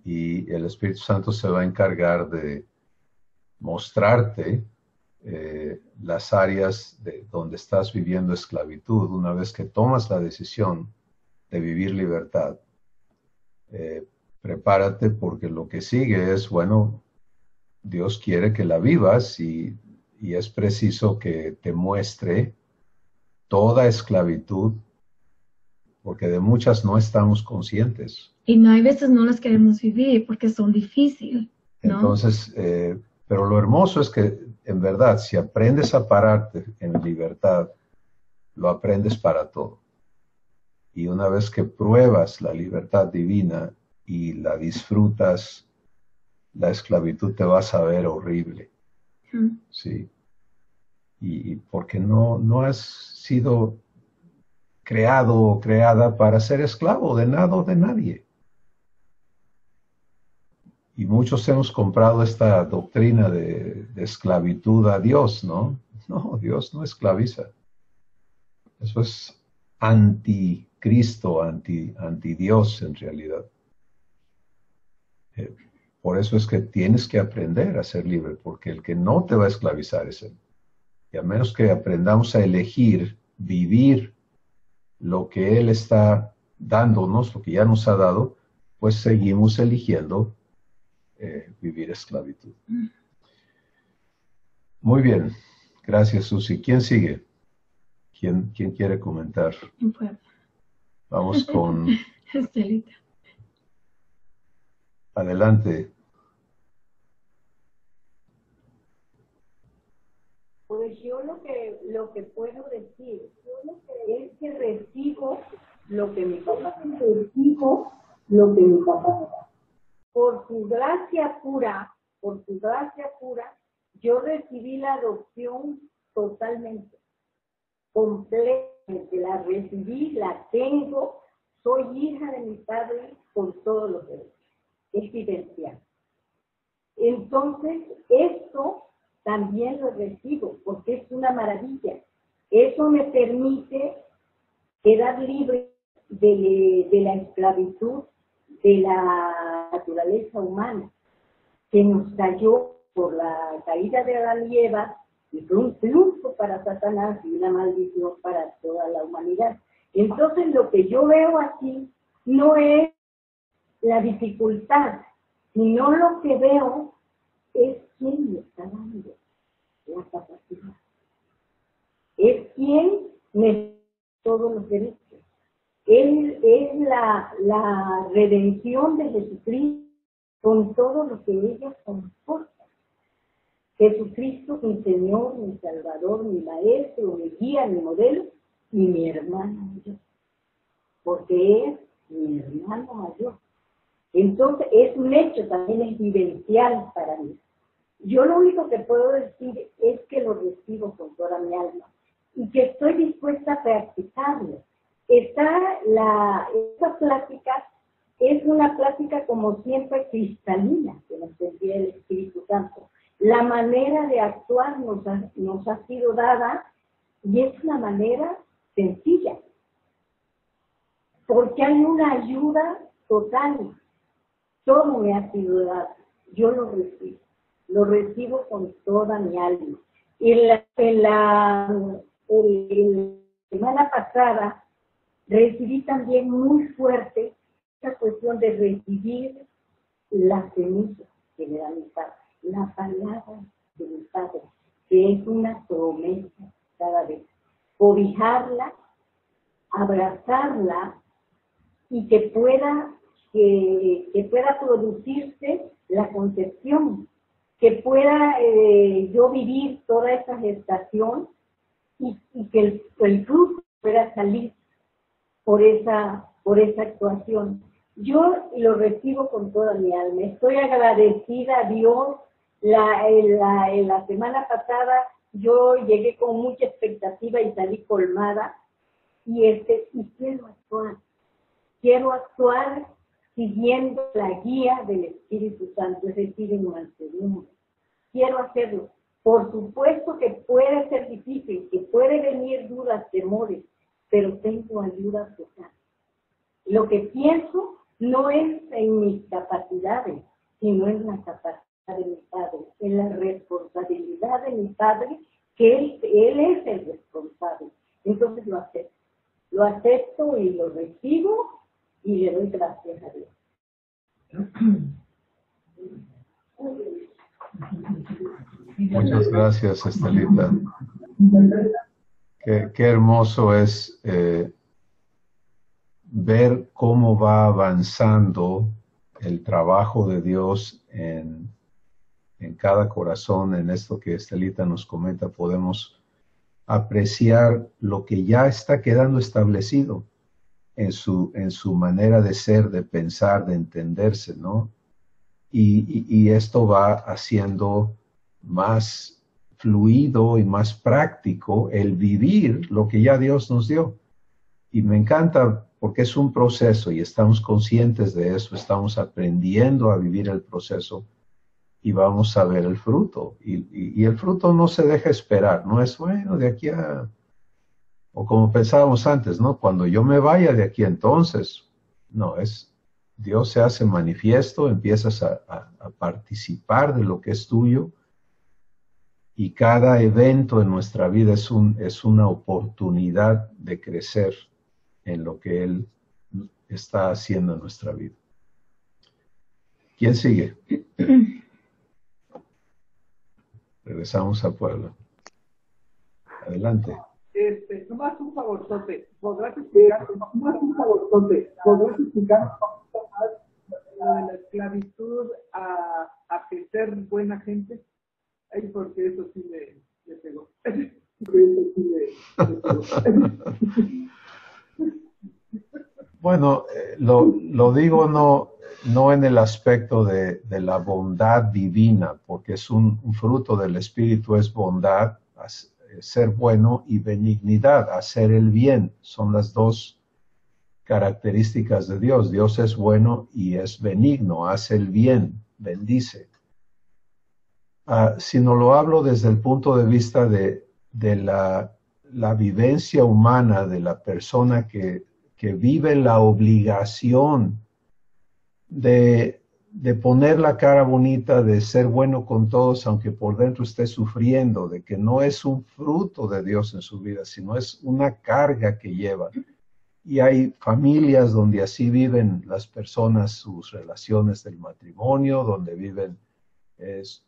Y el Espíritu Santo se va a encargar de mostrarte las áreas donde estás viviendo esclavitud una vez que tomas la decisión de vivir libertad. Prepárate, porque lo que sigue es, bueno, Dios quiere que la vivas y es preciso que te muestre toda esclavitud porque de muchas no estamos conscientes. Y no hay veces no las queremos vivir porque son difíciles, ¿no? Entonces, pero lo hermoso es que, en verdad, si aprendes a pararte en libertad, lo aprendes para todo. Y una vez que pruebas la libertad divina y la disfrutas, la esclavitud te va a saber horrible. Sí. Y porque no has sido creado o creada para ser esclavo de nada o de nadie. Y muchos hemos comprado esta doctrina de esclavitud a Dios, ¿no? No, Dios no esclaviza. Eso es anticristo, anti-Dios en realidad. Por eso es que tienes que aprender a ser libre, porque el que no te va a esclavizar es Él. Y a menos que aprendamos a elegir, vivir lo que Él está dándonos, lo que ya nos ha dado, pues seguimos eligiendo vivir esclavitud. Muy bien. Gracias, Susi. ¿Quién sigue? ¿Quién quiere comentar? Vamos con... Estelita. Adelante. Pues yo lo que puedo decir es que recibo lo que mi papá me da. Por su gracia pura, yo recibí la adopción totalmente, completamente. La recibí, la tengo, soy hija de mi padre con todos los derechos. Es evidencial. Entonces, esto también lo recibo, porque es una maravilla. Eso me permite quedar libre de la esclavitud de la naturaleza humana, que nos cayó por la caída de Adán y Eva, y fue un triunfo para Satanás y una maldición para toda la humanidad. Entonces, lo que yo veo aquí no es la dificultad, sino lo que veo es quién me está dando la capacidad. Es quien me da todos los derechos. Él es la redención de Jesucristo con todo lo que ella comporta. Jesucristo, mi Señor, mi Salvador, mi Maestro, mi guía, mi modelo y mi hermano mayor. Porque es mi hermano mayor. Entonces, es un hecho, también es vivencial para mí. Yo lo único que puedo decir es que lo recibo con toda mi alma y que estoy dispuesta a practicarlo. Esta plática es una plática como siempre cristalina que nos envía el Espíritu Santo. La manera de actuar nos ha sido dada y es una manera sencilla, porque hay una ayuda total. Todo me ha sido dado, yo lo recibo con toda mi alma. Y la semana pasada recibí también muy fuerte esta cuestión de recibir la semilla que me da mi Padre, la palabra de mi Padre, que es una promesa cada vez. Cobijarla, abrazarla y que pueda producirse la concepción, que pueda yo vivir toda esa gestación y que el fruto pueda salir por esa actuación. Yo lo recibo con toda mi alma. Estoy agradecida a Dios. La semana pasada yo llegué con mucha expectativa y salí colmada y quiero actuar. Quiero actuar siguiendo la guía del Espíritu Santo, es decir, en mansedumbre. Quiero hacerlo. Por supuesto que puede ser difícil, que puede venir dudas, temores, pero tengo ayuda total. Lo que pienso no es en mis capacidades, sino en la capacidad de mi Padre, en la responsabilidad de mi Padre, que Él es el responsable. Entonces lo acepto. Lo acepto y lo recibo y le doy gracias a Dios. Muchas gracias, Estelita. Qué hermoso es ver cómo va avanzando el trabajo de Dios en cada corazón. En esto que Estelita nos comenta, podemos apreciar lo que ya está quedando establecido en su manera de ser, de pensar, de entenderse, ¿no? Y esto va haciendo más fluido y más práctico el vivir lo que ya Dios nos dio. Y me encanta porque es un proceso y estamos conscientes de eso, estamos aprendiendo a vivir el proceso y vamos a ver el fruto. Y el fruto no se deja esperar, no es bueno de aquí a, o como pensábamos antes, ¿no? Cuando yo me vaya de aquí entonces, no, es Dios se hace manifiesto, empiezas a participar de lo que es tuyo y cada evento en nuestra vida es una oportunidad de crecer en lo que Él está haciendo en nuestra vida. ¿Quién sigue? Regresamos a Puebla. Adelante. Nomás un favorzote. ¿Podrás explicar un poquito más lo de la esclavitud a ser buena gente? Ay, porque eso sí me pegó. Bueno, lo digo no en el aspecto de la bondad divina, porque es un fruto del Espíritu, es bondad, ser bueno, y benignidad, hacer el bien. Son las dos características de Dios. Dios es bueno y es benigno, hace el bien, bendice. Si no lo hablo desde el punto de vista de la vivencia humana de la persona que vive la obligación de poner la cara bonita, de ser bueno con todos, aunque por dentro esté sufriendo, de que no es un fruto de Dios en su vida, sino es una carga que lleva. Y hay familias donde así viven las personas, sus relaciones del matrimonio, donde viven,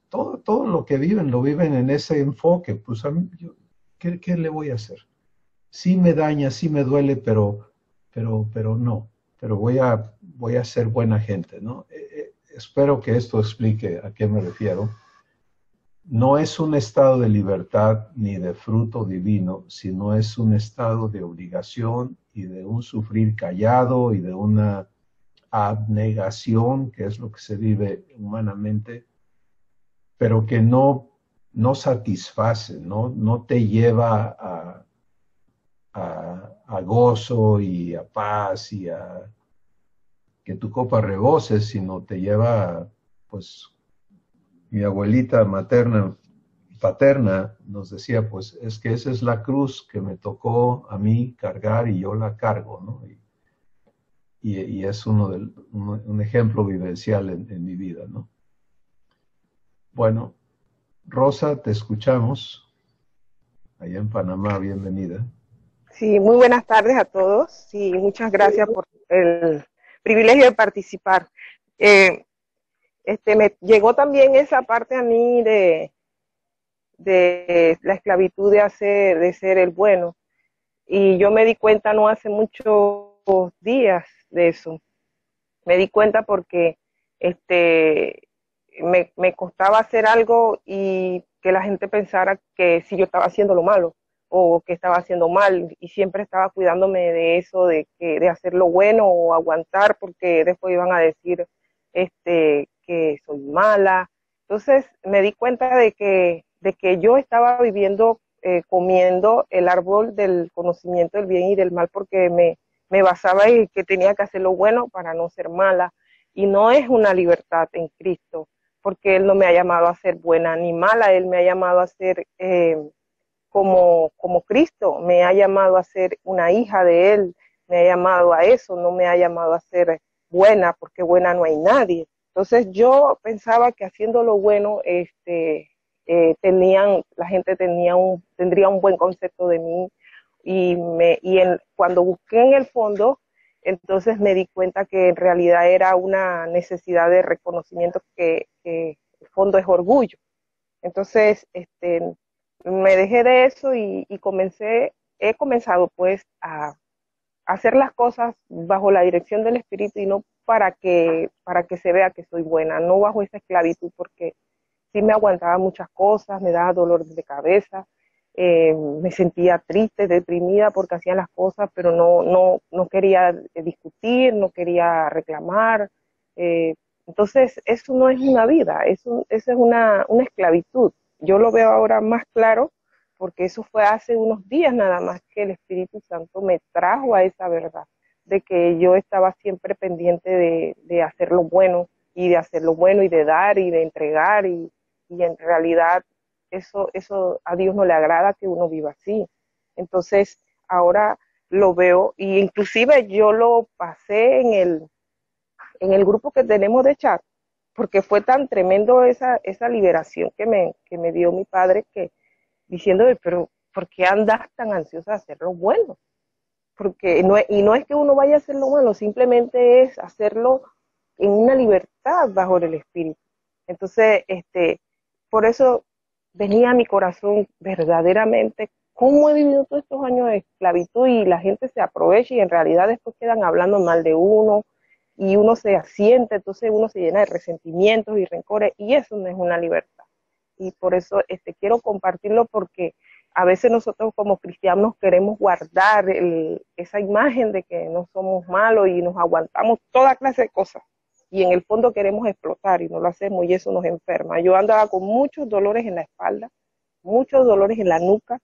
todo lo que viven, lo viven en ese enfoque. Pues a mí, ¿qué le voy a hacer? Sí me daña, sí me duele, pero no. Pero voy a ser buena gente, ¿no? Espero que esto explique a qué me refiero. No es un estado de libertad ni de fruto divino, sino es un estado de obligación y de un sufrir callado y de una abnegación, que es lo que se vive humanamente, pero que no satisface, no te lleva a gozo y a paz y a que tu copa rebose, sino te lleva, pues, mi abuelita paterna nos decía, pues, es que esa es la cruz que me tocó a mí cargar y yo la cargo, ¿no? Y es un ejemplo vivencial en mi vida, ¿no? Bueno, Rosa, te escuchamos. Allá en Panamá, bienvenida. Sí, muy buenas tardes a todos. Sí, muchas gracias por el privilegio de participar. Me llegó también esa parte a mí de la esclavitud de ser el bueno. Y yo me di cuenta no hace muchos días de eso. Me di cuenta porque me costaba hacer algo y que la gente pensara que si yo estaba haciendo lo malo o que estaba haciendo mal, y siempre estaba cuidándome de eso, de hacer lo bueno o aguantar, porque después iban a decir que soy mala. Entonces me di cuenta de que yo estaba viviendo, comiendo el árbol del conocimiento del bien y del mal, porque me basaba en que tenía que hacer lo bueno para no ser mala, y no es una libertad en Cristo, porque Él no me ha llamado a ser buena ni mala, Él me ha llamado a ser como Cristo, me ha llamado a ser una hija de Él, me ha llamado a eso, no me ha llamado a ser buena, porque buena no hay nadie. Entonces yo pensaba que haciendo lo bueno, la gente tendría un buen concepto de mí, cuando busqué en el fondo, entonces me di cuenta que en realidad era una necesidad de reconocimiento, que el fondo es orgullo. Entonces, me dejé de eso y he comenzado pues a hacer las cosas bajo la dirección del Espíritu y no para que se vea que soy buena, no bajo esa esclavitud, porque sí me aguantaba muchas cosas, me daba dolores de cabeza, me sentía triste, deprimida porque hacía las cosas, pero no quería discutir, no quería reclamar. Entonces, eso no es una vida, eso es una esclavitud. Yo lo veo ahora más claro porque eso fue hace unos días nada más que el Espíritu Santo me trajo a esa verdad, de que yo estaba siempre pendiente de hacer lo bueno, y de hacer lo bueno, y de dar, y de entregar, y en realidad eso a Dios no le agrada que uno viva así. Entonces, ahora lo veo, y inclusive yo lo pasé en el grupo que tenemos de chat, porque fue tan tremendo esa liberación que me dio mi padre, que diciéndome, pero ¿por qué andas tan ansiosa de hacer lo bueno? Porque no es que uno vaya a hacer lo bueno, simplemente es hacerlo en una libertad bajo el Espíritu. Entonces, por eso venía a mi corazón verdaderamente cómo he vivido todos estos años de esclavitud, y la gente se aprovecha y en realidad después quedan hablando mal de uno y uno se asiente, entonces uno se llena de resentimientos y rencores, y eso no es una libertad. Y por eso quiero compartirlo, porque a veces nosotros como cristianos queremos guardar esa imagen de que no somos malos y nos aguantamos toda clase de cosas, y en el fondo queremos explotar y no lo hacemos, y eso nos enferma. Yo andaba con muchos dolores en la espalda, muchos dolores en la nuca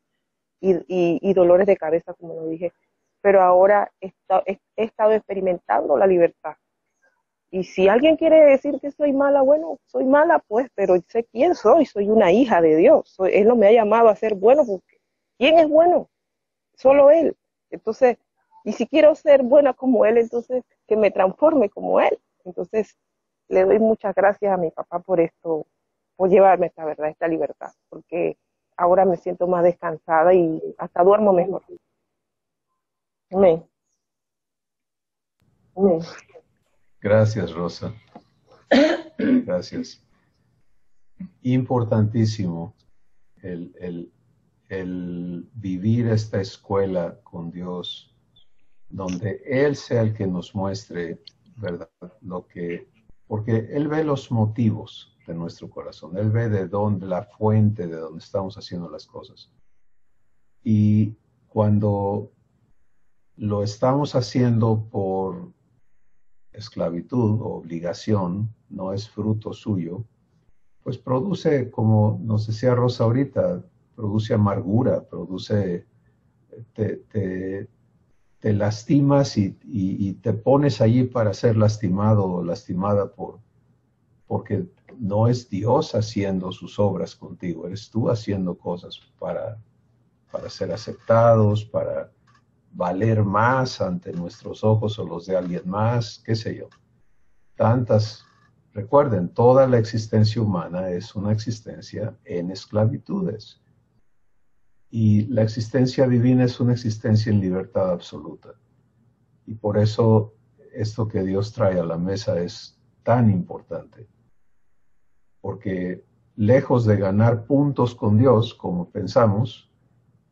y dolores de cabeza, como lo dije, pero ahora he estado experimentando la libertad. Y si alguien quiere decir que soy mala, bueno, soy mala pues, pero sé quién soy una hija de Dios. Él no me ha llamado a ser bueno, porque ¿quién es bueno? Solo Él. Entonces, y si quiero ser buena como Él, entonces que me transforme como Él. Entonces, le doy muchas gracias a mi papá por esto, por llevarme esta verdad, esta libertad, porque ahora me siento más descansada y hasta duermo mejor. Amén. Amén. Gracias, Rosa. Gracias. Importantísimo el vivir esta escuela con Dios, donde Él sea el que nos muestre, ¿verdad? Porque Él ve los motivos de nuestro corazón, Él ve de dónde, la fuente de donde estamos haciendo las cosas. Y cuando lo estamos haciendo por esclavitud o obligación, no es fruto suyo, pues produce, como nos decía Rosa ahorita, produce amargura, te lastimas y te pones allí para ser lastimado o lastimada porque no es Dios haciendo sus obras contigo, eres tú haciendo cosas para ser aceptados, para valer más ante nuestros ojos o los de alguien más, qué sé yo. Recuerden, toda la existencia humana es una existencia en esclavitudes. Y la existencia divina es una existencia en libertad absoluta. Y por eso esto que Dios trae a la mesa es tan importante. Porque lejos de ganar puntos con Dios, como pensamos,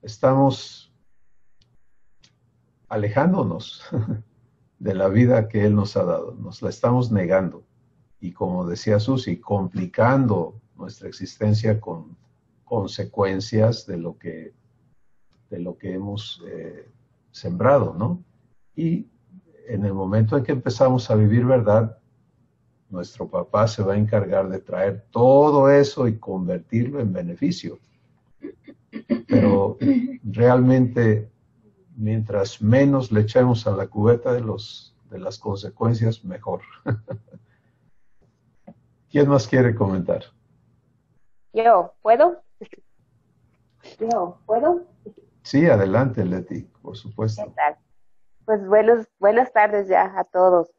estamos alejándonos de la vida que Él nos ha dado. Nos la estamos negando. Y como decía Susi, complicando nuestra existencia con consecuencias de lo que hemos sembrado, ¿no? Y en el momento en que empezamos a vivir verdad, nuestro papá se va a encargar de traer todo eso y convertirlo en beneficio. Pero realmente, mientras menos le echemos a la cubeta de las consecuencias, mejor. ¿Quién más quiere comentar? Yo, ¿puedo? Sí, adelante, Leti, por supuesto. ¿Qué tal? Pues buenas tardes ya a todos.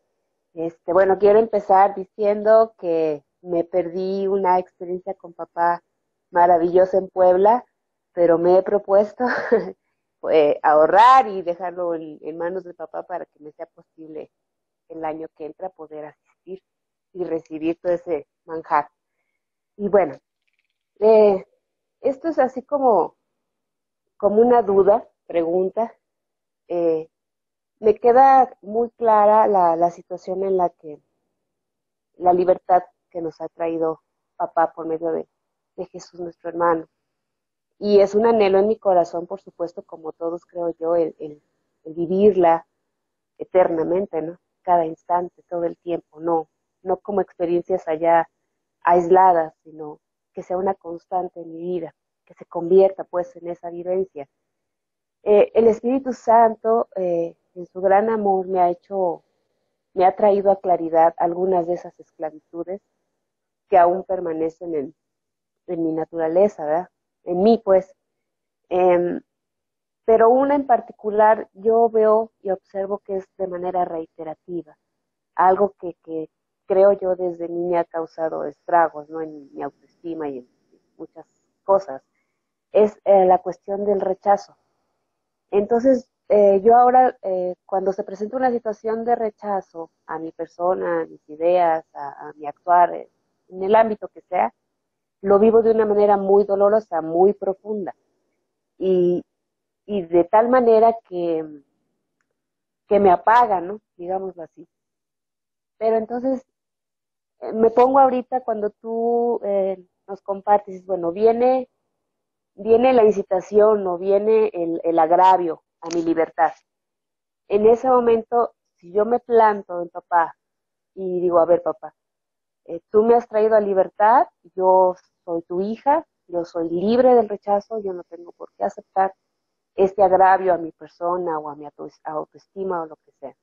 Bueno, quiero empezar diciendo que me perdí una experiencia con papá maravillosa en Puebla, pero me he propuesto ahorrar y dejarlo en manos de papá para que me sea posible el año que entra poder asistir y recibir todo ese manjar. Y bueno, esto es así como una duda, pregunta. queda muy clara la situación en la que la libertad que nos ha traído papá por medio de Jesús nuestro hermano. Y es un anhelo en mi corazón, por supuesto, como todos creo yo, el vivirla eternamente, ¿no? Cada instante, todo el tiempo, no como experiencias allá aisladas, sino que sea una constante en mi vida, que se convierta pues en esa vivencia. El Espíritu Santo, en su gran amor, me ha traído a claridad algunas de esas esclavitudes que aún permanecen en mi naturaleza, ¿verdad? En mí, pues. Pero una en particular yo veo y observo que es de manera reiterativa, algo que creo yo desde niña ha causado estragos, ¿no? En mi autoestima y en muchas cosas, es la cuestión del rechazo. Entonces, yo ahora, cuando se presenta una situación de rechazo a mi persona, a mis ideas, a mi actuar, en el ámbito que sea, lo vivo de una manera muy dolorosa, muy profunda. Y de tal manera que me apaga, ¿no? Digámoslo así. Pero entonces, me pongo ahorita cuando tú nos compartes, bueno, viene la incitación o viene el agravio a mi libertad. En ese momento, si yo me planto en papá y digo, a ver papá, tú me has traído a libertad, yo soy tu hija, yo soy libre del rechazo, yo no tengo por qué aceptar este agravio a mi persona o a mi autoestima o lo que sea.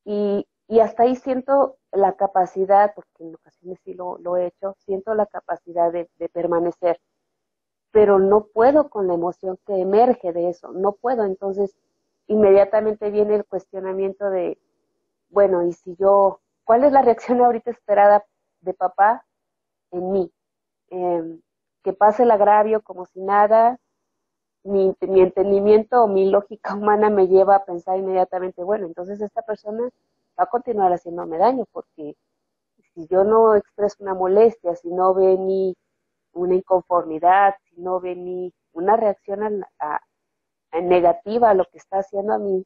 Y hasta ahí siento la capacidad, porque en ocasiones sí lo he hecho, siento la capacidad de permanecer, pero no puedo con la emoción que emerge de eso, no puedo. Entonces inmediatamente viene el cuestionamiento de, bueno, y si yo, ¿cuál es la reacción ahorita esperada de papá en mí? Que pase el agravio como si nada. Mi entendimiento o mi lógica humana me lleva a pensar inmediatamente, bueno, entonces esta persona va a continuar haciéndome daño, porque si yo no expreso una molestia, si no ve ni una inconformidad, si no ve ni una reacción negativa a lo que está haciendo a mí,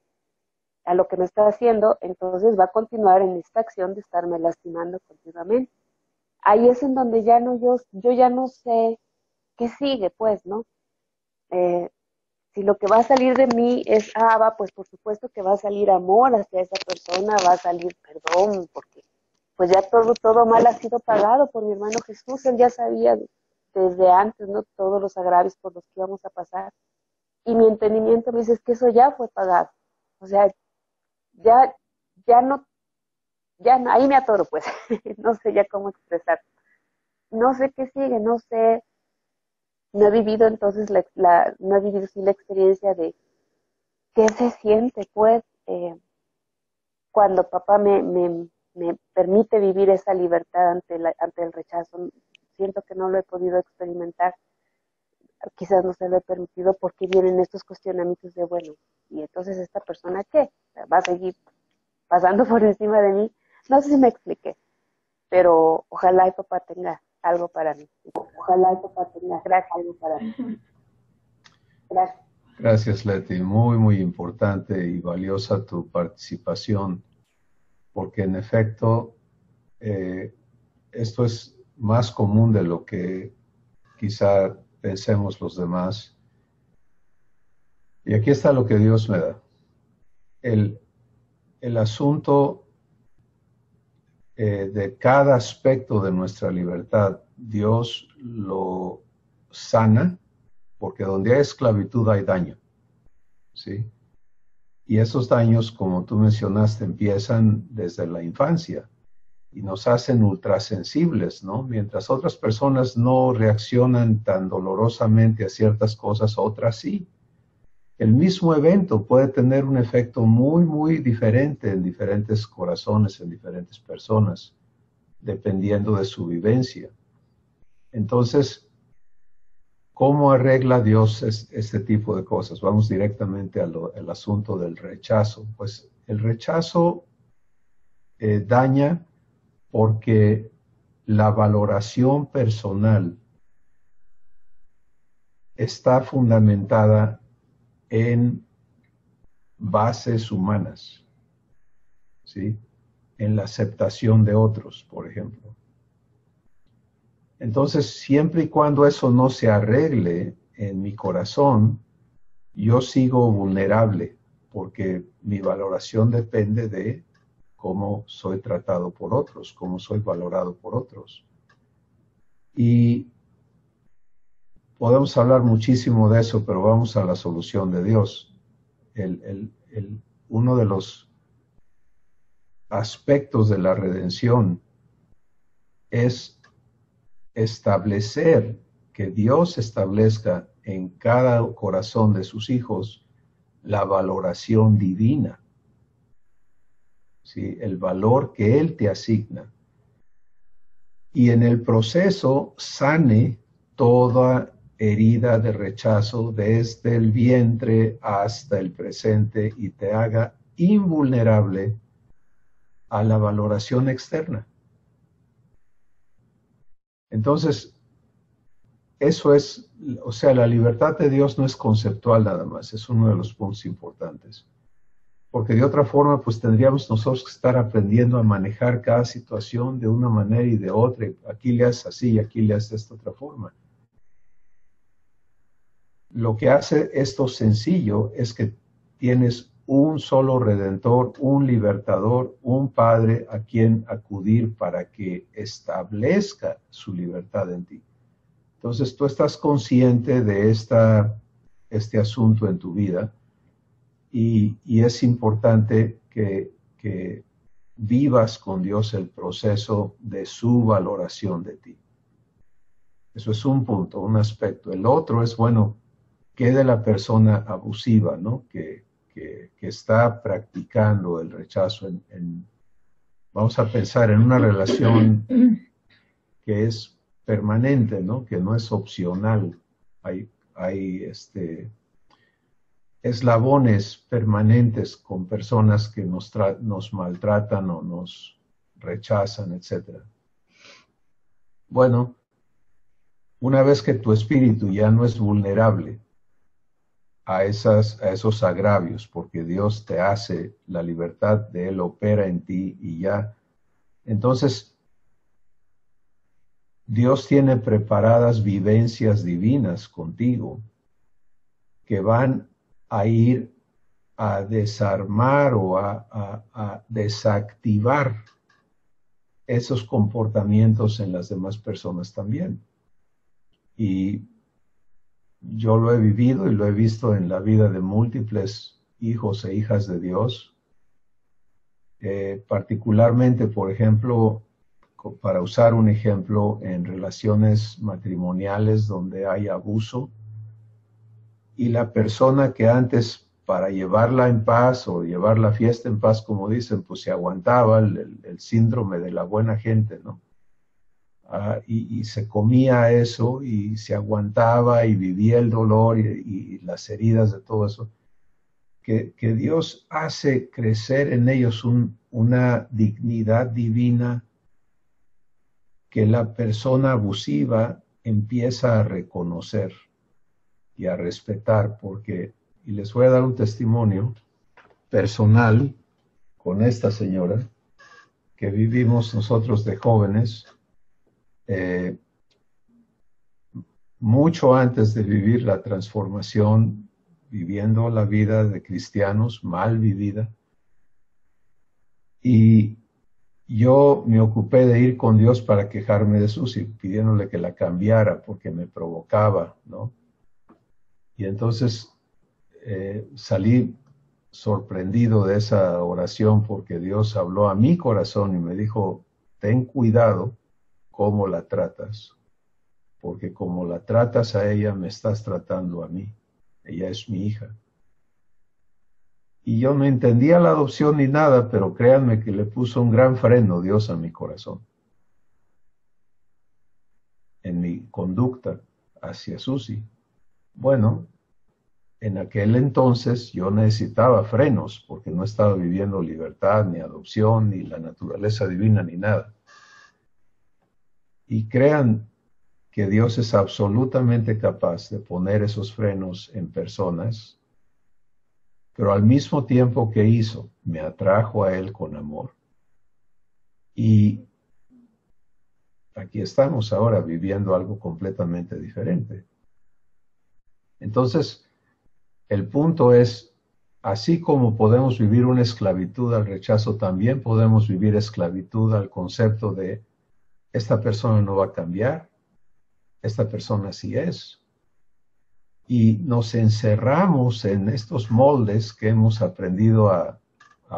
a lo que me está haciendo, entonces va a continuar en esta acción de estarme lastimando continuamente. Ahí es en donde ya no, yo ya no sé qué sigue, pues, ¿no? Si lo que va a salir de mí es pues por supuesto que va a salir amor hacia esa persona, va a salir perdón, porque pues ya todo mal ha sido pagado por mi hermano Jesús. Él ya sabía desde antes, ¿no? Todos los agravios por los que íbamos a pasar. Y mi entendimiento me dice, es que eso ya fue pagado. O sea, ya no, ahí me atoro, pues. No sé ya cómo expresar. No sé qué sigue, no sé. No he vivido entonces no he vivido sí la experiencia de qué se siente, pues, cuando papá me permite vivir esa libertad ante el rechazo. Siento que no lo he podido experimentar. Quizás no se lo he permitido porque vienen estos cuestionamientos de, bueno, ¿y entonces esta persona qué? ¿Va a seguir pasando por encima de mí? No sé si me expliqué, pero ojalá y papá tenga algo para mí. Ojalá y papá tenga algo para mí. Gracias. Gracias, Leti. Muy, muy importante y valiosa tu participación, porque en efecto esto es más común de lo que quizá pensemos los demás. Y aquí está lo que Dios me da. El asunto de cada aspecto de nuestra libertad, Dios lo sana, porque donde hay esclavitud hay daño, ¿sí? Y esos daños, como tú mencionaste, empiezan desde la infancia y nos hacen ultrasensibles, ¿no? Mientras otras personas no reaccionan tan dolorosamente a ciertas cosas, otras sí. El mismo evento puede tener un efecto muy, muy diferente en diferentes corazones, en diferentes personas, dependiendo de su vivencia. Entonces, ¿cómo arregla Dios este tipo de cosas? Vamos directamente al asunto del rechazo. Pues el rechazo daña porque la valoración personal está fundamentada en bases humanas, ¿sí? En la aceptación de otros, por ejemplo. Entonces, siempre y cuando eso no se arregle en mi corazón, yo sigo vulnerable, porque mi valoración depende de cómo soy tratado por otros, cómo soy valorado por otros. Y podemos hablar muchísimo de eso, pero vamos a la solución de Dios. Uno de los aspectos de la redención es establecer, que Dios establezca en cada corazón de sus hijos la valoración divina, ¿sí? El valor que Él te asigna. Y en el proceso sane toda herida de rechazo desde el vientre hasta el presente y te haga invulnerable a la valoración externa. Entonces, eso es, o sea, la libertad de Dios no es conceptual nada más, es uno de los puntos importantes. Porque de otra forma, pues tendríamos nosotros que estar aprendiendo a manejar cada situación de una manera y de otra. Aquí le haces así y aquí le haces de esta otra forma. Lo que hace esto sencillo es que tienes un solo Redentor, un Libertador, un Padre a quien acudir para que establezca su libertad en ti. Entonces tú estás consciente de este asunto en tu vida y es importante que vivas con Dios el proceso de su valoración de ti. Eso es un punto, un aspecto. El otro es, bueno, ¿qué de la persona abusiva, ¿no? Que está practicando el rechazo vamos a pensar en una relación que es permanente, ¿no? Que no es opcional. Hay eslabones permanentes con personas que nos maltratan o nos rechazan, etc. Bueno, una vez que tu espíritu ya no es vulnerable a esos agravios, porque Dios te hace la libertad de Él, opera en ti y ya. Entonces, Dios tiene preparadas vivencias divinas contigo que van a ir a desarmar o a desactivar esos comportamientos en las demás personas también. Y yo lo he vivido y lo he visto en la vida de múltiples hijos e hijas de Dios. Particularmente, por ejemplo, para usar un ejemplo, en relaciones matrimoniales donde hay abuso y la persona que antes, para llevarla en paz o llevar la fiesta en paz, como dicen, pues se aguantaba el síndrome de la buena gente, ¿no? Y se comía eso y se aguantaba y vivía el dolor y las heridas de todo eso, que Dios hace crecer en ellos una dignidad divina que la persona abusiva empieza a reconocer y a respetar, porque, y les voy a dar un testimonio personal con esta señora que vivimos nosotros de jóvenes, mucho antes de vivir la transformación, viviendo la vida de cristianos mal vivida, y yo me ocupé de ir con Dios para quejarme de Susi, pidiéndole que la cambiara porque me provocaba, ¿no? Y entonces salí sorprendido de esa oración porque Dios habló a mi corazón y me dijo, ten cuidado cómo la tratas, porque como la tratas a ella, me estás tratando a mí. Ella es mi hija. Y yo no entendía la adopción ni nada, pero créanme que le puso un gran freno Dios a mi corazón, en mi conducta hacia Susi. Bueno, en aquel entonces yo necesitaba frenos, porque no estaba viviendo libertad, ni adopción, ni la naturaleza divina, ni nada. Y crean que Dios es absolutamente capaz de poner esos frenos en personas Pero al mismo tiempo que hizo, me atrajo a Él con amor. Y aquí estamos ahora viviendo algo completamente diferente. Entonces, el punto es, así como podemos vivir una esclavitud al rechazo, también podemos vivir esclavitud al concepto de esta persona no va a cambiar, esta persona sí es. Y nos encerramos en estos moldes que hemos aprendido a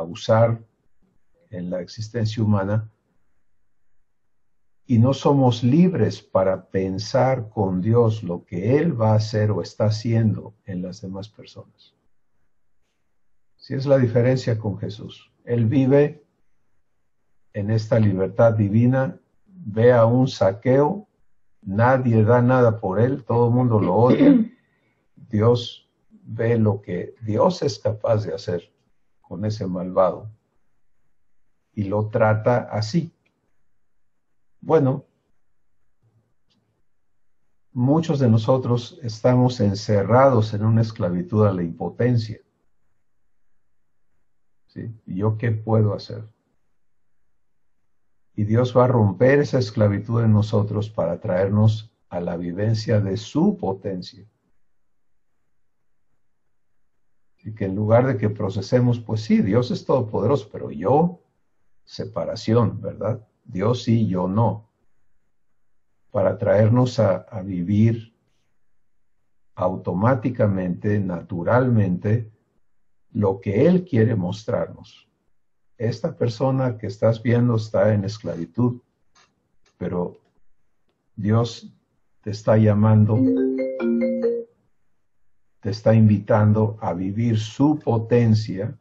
usar en la existencia humana y no somos libres para pensar con Dios lo que Él va a hacer o está haciendo en las demás personas. Si es la diferencia con Jesús. Él vive en esta libertad divina, ve a un Zaqueo, nadie da nada por él, todo el mundo lo odia. Dios ve lo que Dios es capaz de hacer con ese malvado y lo trata así. Bueno, muchos de nosotros estamos encerrados en una esclavitud a la impotencia. ¿Sí? ¿Y yo qué puedo hacer? Y Dios va a romper esa esclavitud en nosotros para traernos a la vivencia de su potencia. Y que en lugar de que procesemos, pues sí, Dios es todopoderoso, pero yo, separación, ¿verdad? Dios sí, yo no. Para traernos a vivir automáticamente, naturalmente, lo que Él quiere mostrarnos. Esta persona que estás viendo está en esclavitud, pero Dios te está llamando, te está invitando a vivir su potencia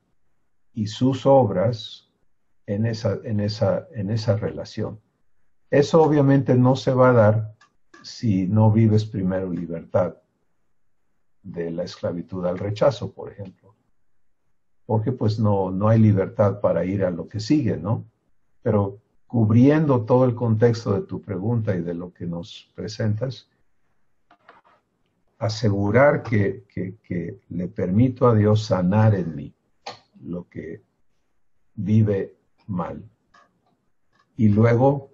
y sus obras en esa relación. Eso obviamente no se va a dar si no vives primero libertad de la esclavitud al rechazo, por ejemplo. Porque pues no hay libertad para ir a lo que sigue, ¿no? Pero cubriendo todo el contexto de tu pregunta y de lo que nos presentas, asegurar que le permito a Dios sanar en mí lo que vive mal. Y luego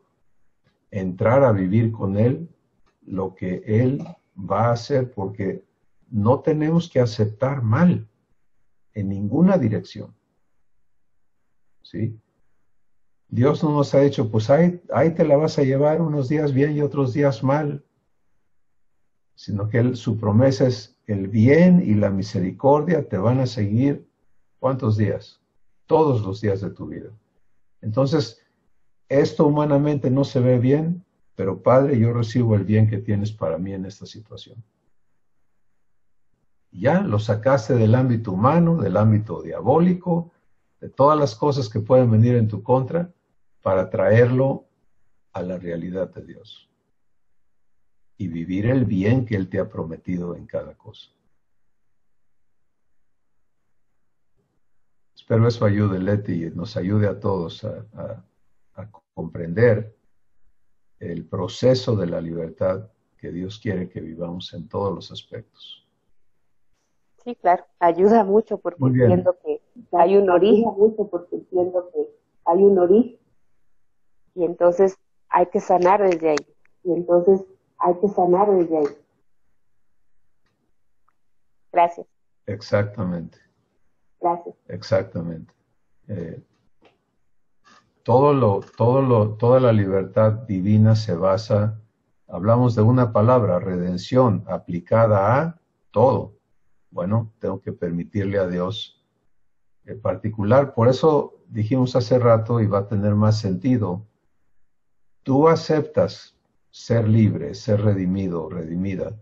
entrar a vivir con Él lo que Él va a hacer, porque no tenemos que aceptar mal en ninguna dirección. ¿Sí? Dios no nos ha dicho, pues ahí te la vas a llevar unos días bien y otros días mal, sino que su promesa es el bien y la misericordia te van a seguir, ¿cuántos días? Todos los días de tu vida. Entonces, esto humanamente no se ve bien, pero Padre, yo recibo el bien que tienes para mí en esta situación. Ya lo sacaste del ámbito humano, del ámbito diabólico, de todas las cosas que pueden venir en tu contra, para traerlo a la realidad de Dios. Y vivir el bien que Él te ha prometido en cada cosa. Espero eso ayude, Leti, y nos ayude a todos a comprender el proceso de la libertad que Dios quiere que vivamos en todos los aspectos. Sí, claro, ayuda mucho porque entiendo que hay un origen, y entonces hay que sanar desde ahí. Gracias. Exactamente. Gracias. Exactamente. Toda la libertad divina se basa, hablamos de una palabra, redención, aplicada a todo. Bueno, tengo que permitirle a Dios en particular. Por eso dijimos hace rato, y va a tener más sentido, tú aceptas ser libre, ser redimido, redimida.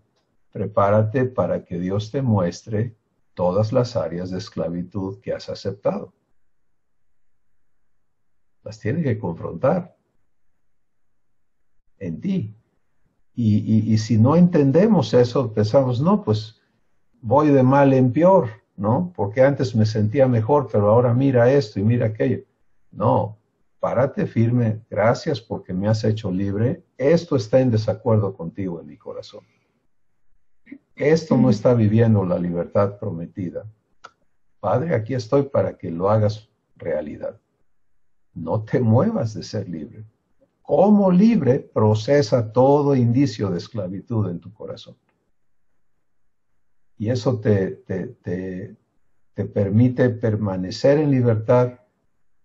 Prepárate para que Dios te muestre todas las áreas de esclavitud que has aceptado. Las tiene que confrontar en ti. Y si no entendemos eso, pensamos, no, pues voy de mal en peor, ¿no? Porque antes me sentía mejor, pero ahora mira esto y mira aquello. No, párate firme, gracias porque me has hecho libre. Esto está en desacuerdo contigo en mi corazón. Esto no está viviendo la libertad prometida. Padre, aquí estoy para que lo hagas realidad. No te muevas de ser libre. Como libre, procesa todo indicio de esclavitud en tu corazón. Y eso te permite permanecer en libertad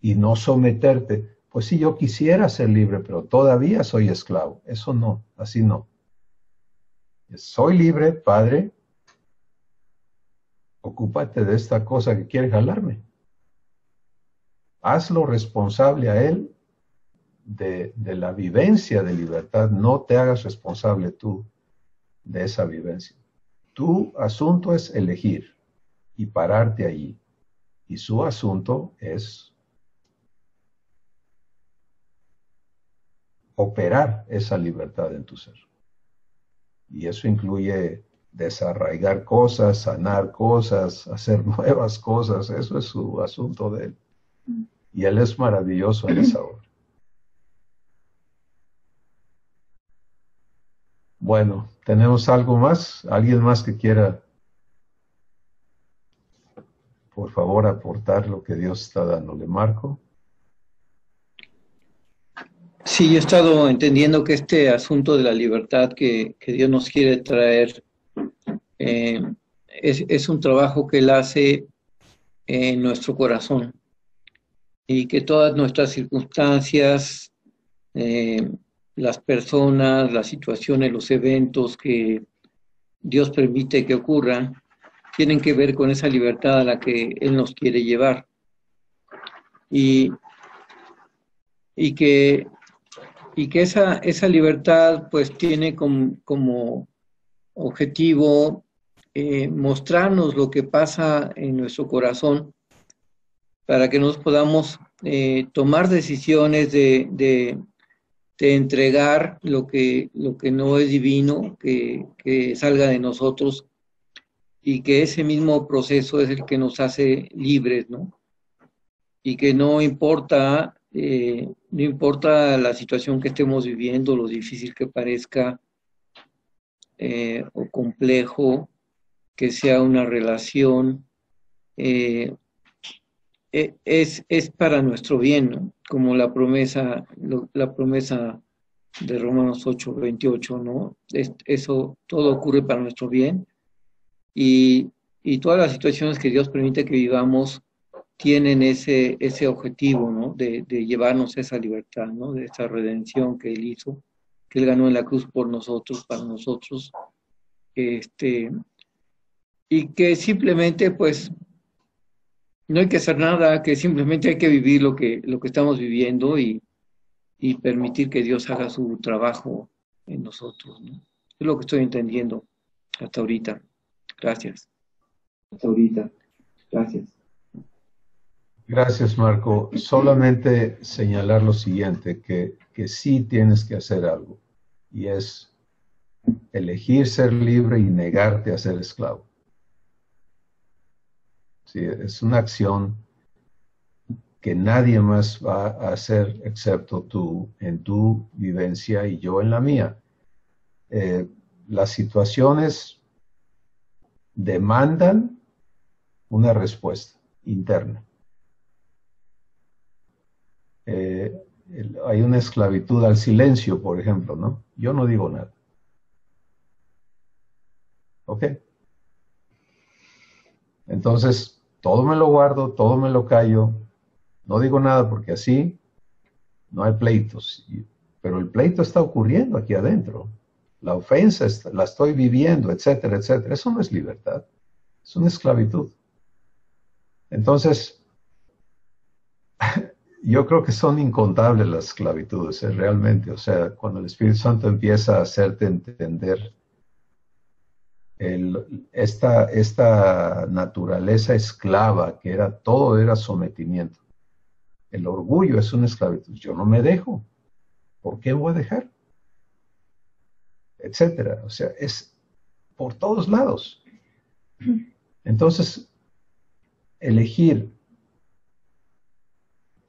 y no someterte. Pues sí, yo quisiera ser libre, pero todavía soy esclavo. Eso no, así no. Soy libre, Padre, ocúpate de esta cosa que quiere jalarme. Hazlo responsable a él de la vivencia de libertad. No te hagas responsable tú de esa vivencia. Tu asunto es elegir y pararte allí. Y su asunto es operar esa libertad en tu ser. Y eso incluye desarraigar cosas, sanar cosas, hacer nuevas cosas. Eso es su asunto de él. Y él es maravilloso en esa obra. Bueno, ¿tenemos algo más? ¿Alguien más que quiera, por favor, aportar lo que Dios está dándole? Marco. Sí, yo he estado entendiendo que este asunto de la libertad que Dios nos quiere traer es un trabajo que Él hace en nuestro corazón y que todas nuestras circunstancias, las personas, las situaciones, los eventos que Dios permite que ocurran, tienen que ver con esa libertad a la que Él nos quiere llevar. Y que esa libertad pues tiene como objetivo mostrarnos lo que pasa en nuestro corazón para que nos podamos tomar decisiones de entregar lo que no es divino, que salga de nosotros, y que ese mismo proceso es el que nos hace libres, ¿no? Y que no importa la situación que estemos viviendo, lo difícil que parezca o complejo, que sea una relación, es para nuestro bien, ¿no? Como la promesa de Romanos 8:28, ¿no? Eso todo ocurre para nuestro bien, y todas las situaciones que Dios permite que vivamos tienen ese objetivo, ¿no? De llevarnos esa libertad, ¿no? De esa redención que Él hizo, que Él ganó en la cruz por nosotros, para nosotros, y que simplemente, pues, no hay que hacer nada, que simplemente hay que vivir lo que estamos viviendo y permitir que Dios haga su trabajo en nosotros, ¿no? Es lo que estoy entendiendo hasta ahorita. Gracias. Hasta ahorita. Gracias. Gracias, Marco. Solamente señalar lo siguiente, que sí tienes que hacer algo, y es elegir ser libre y negarte a ser esclavo. Sí, es una acción que nadie más va a hacer excepto tú en tu vivencia y yo en la mía. Las situaciones demandan una respuesta interna. Hay una esclavitud al silencio, por ejemplo, ¿no? Yo no digo nada. ¿Ok? Entonces, todo me lo guardo, todo me lo callo, no digo nada porque así no hay pleitos. Pero el pleito está ocurriendo aquí adentro. La ofensa la estoy viviendo, etcétera, etcétera. Eso no es libertad, es una esclavitud. Entonces, yo creo que son incontables las esclavitudes, realmente. O sea, cuando el Espíritu Santo empieza a hacerte entender esta naturaleza esclava, que todo era sometimiento. El orgullo es una esclavitud. Yo no me dejo. ¿Por qué voy a dejar? Etcétera. O sea, es por todos lados. Entonces, elegir,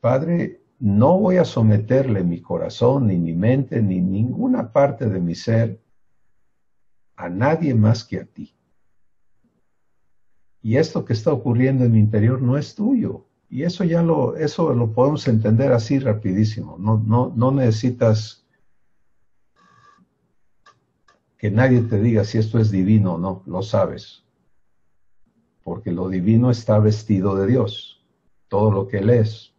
Padre, no voy a someterle mi corazón, ni mi mente, ni ninguna parte de mi ser a nadie más que a ti. Y esto que está ocurriendo en mi interior no es tuyo. Y eso eso lo podemos entender así rapidísimo. No necesitas que nadie te diga si esto es divino o no, lo sabes. Porque lo divino está vestido de Dios, todo lo que Él es.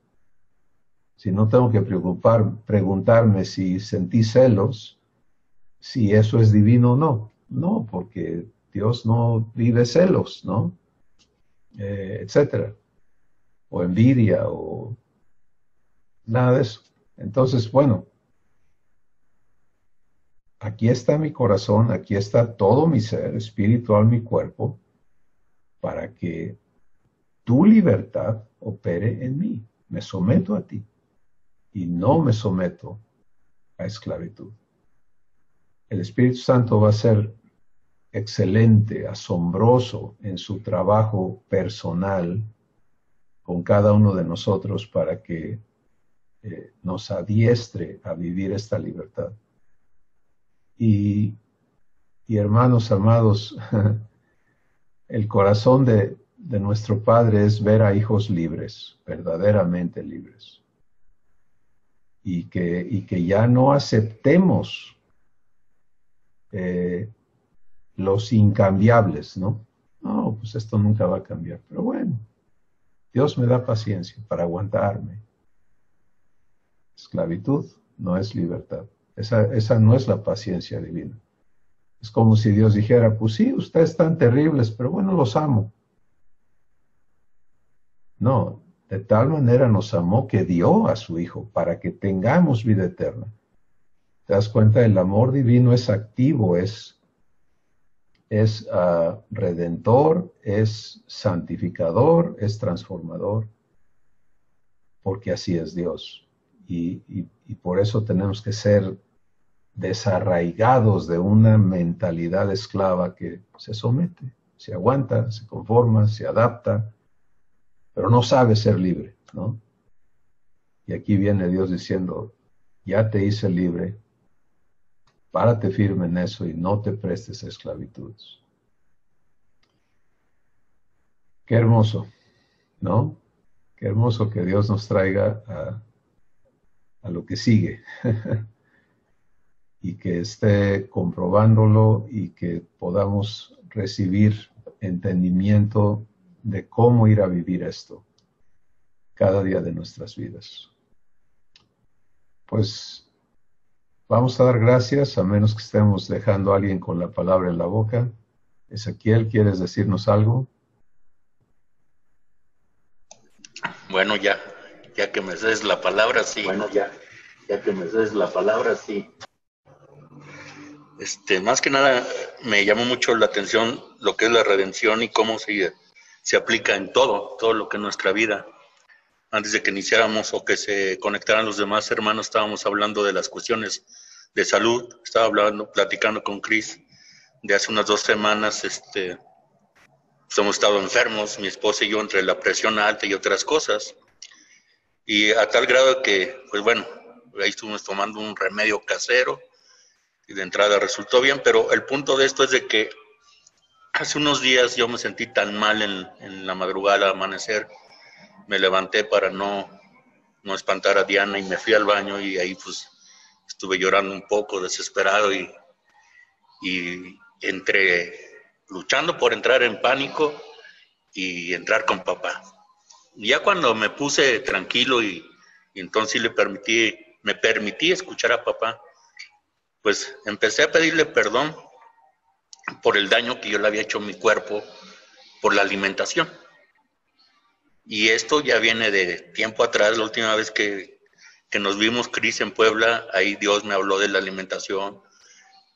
Si no tengo que preguntarme si sentí celos, si eso es divino o no. No, porque Dios no vive celos, ¿no? Etcétera. O envidia, o nada de eso. Entonces, bueno, aquí está mi corazón, aquí está todo mi ser espiritual, mi cuerpo, para que tu libertad opere en mí. Me someto a ti y no me someto a esclavitud. El Espíritu Santo va a ser excelente, asombroso en su trabajo personal con cada uno de nosotros para que nos adiestre a vivir esta libertad. Y hermanos amados, el corazón de nuestro Padre es ver a hijos libres, verdaderamente libres. Y que ya no aceptemos los incambiables, ¿no? No, pues esto nunca va a cambiar. Pero bueno, Dios me da paciencia para aguantarme. Esclavitud no es libertad. Esa no es la paciencia divina. Es como si Dios dijera, pues sí, ustedes están terribles, pero bueno, los amo. No, de tal manera nos amó que dio a su Hijo para que tengamos vida eterna. ¿Te das cuenta? El amor divino es activo, es redentor, es santificador, es transformador, porque así es Dios. Y por eso tenemos que ser desarraigados de una mentalidad esclava que se somete, se aguanta, se conforma, se adapta, pero no sabe ser libre, ¿no? Y aquí viene Dios diciendo, ya te hice libre, párate firme en eso y no te prestes a esclavitudes. Qué hermoso, ¿no? Qué hermoso que Dios nos traiga a lo que sigue y que esté comprobándolo y que podamos recibir entendimiento de cómo ir a vivir esto cada día de nuestras vidas. Pues vamos a dar gracias, a menos que estemos dejando a alguien con la palabra en la boca. Ezequiel, ¿quieres decirnos algo? Bueno, ya que me des la palabra, sí. Bueno, ya que me des la palabra, sí. Más que nada me llamó mucho la atención lo que es la redención y cómo se aplica en todo lo que es nuestra vida. Antes de que iniciáramos o que se conectaran los demás hermanos, estábamos hablando de las cuestiones de salud. Estaba platicando con Chris de hace unas 2 semanas. Pues hemos estado enfermos, mi esposa y yo, entre la presión alta y otras cosas. Y a tal grado que, pues bueno, ahí estuvimos tomando un remedio casero y de entrada resultó bien, pero el punto de esto es de que hace unos días yo me sentí tan mal en la madrugada al amanecer, me levanté para no espantar a Diana y me fui al baño y ahí pues estuve llorando un poco, desesperado y luchando por entrar en pánico y entrar con papá. Y ya cuando me puse tranquilo y entonces me permití escuchar a papá, pues empecé a pedirle perdón por el daño que yo le había hecho a mi cuerpo por la alimentación. Y esto ya viene de tiempo atrás. La última vez que nos vimos, Cris, en Puebla, ahí Dios me habló de la alimentación.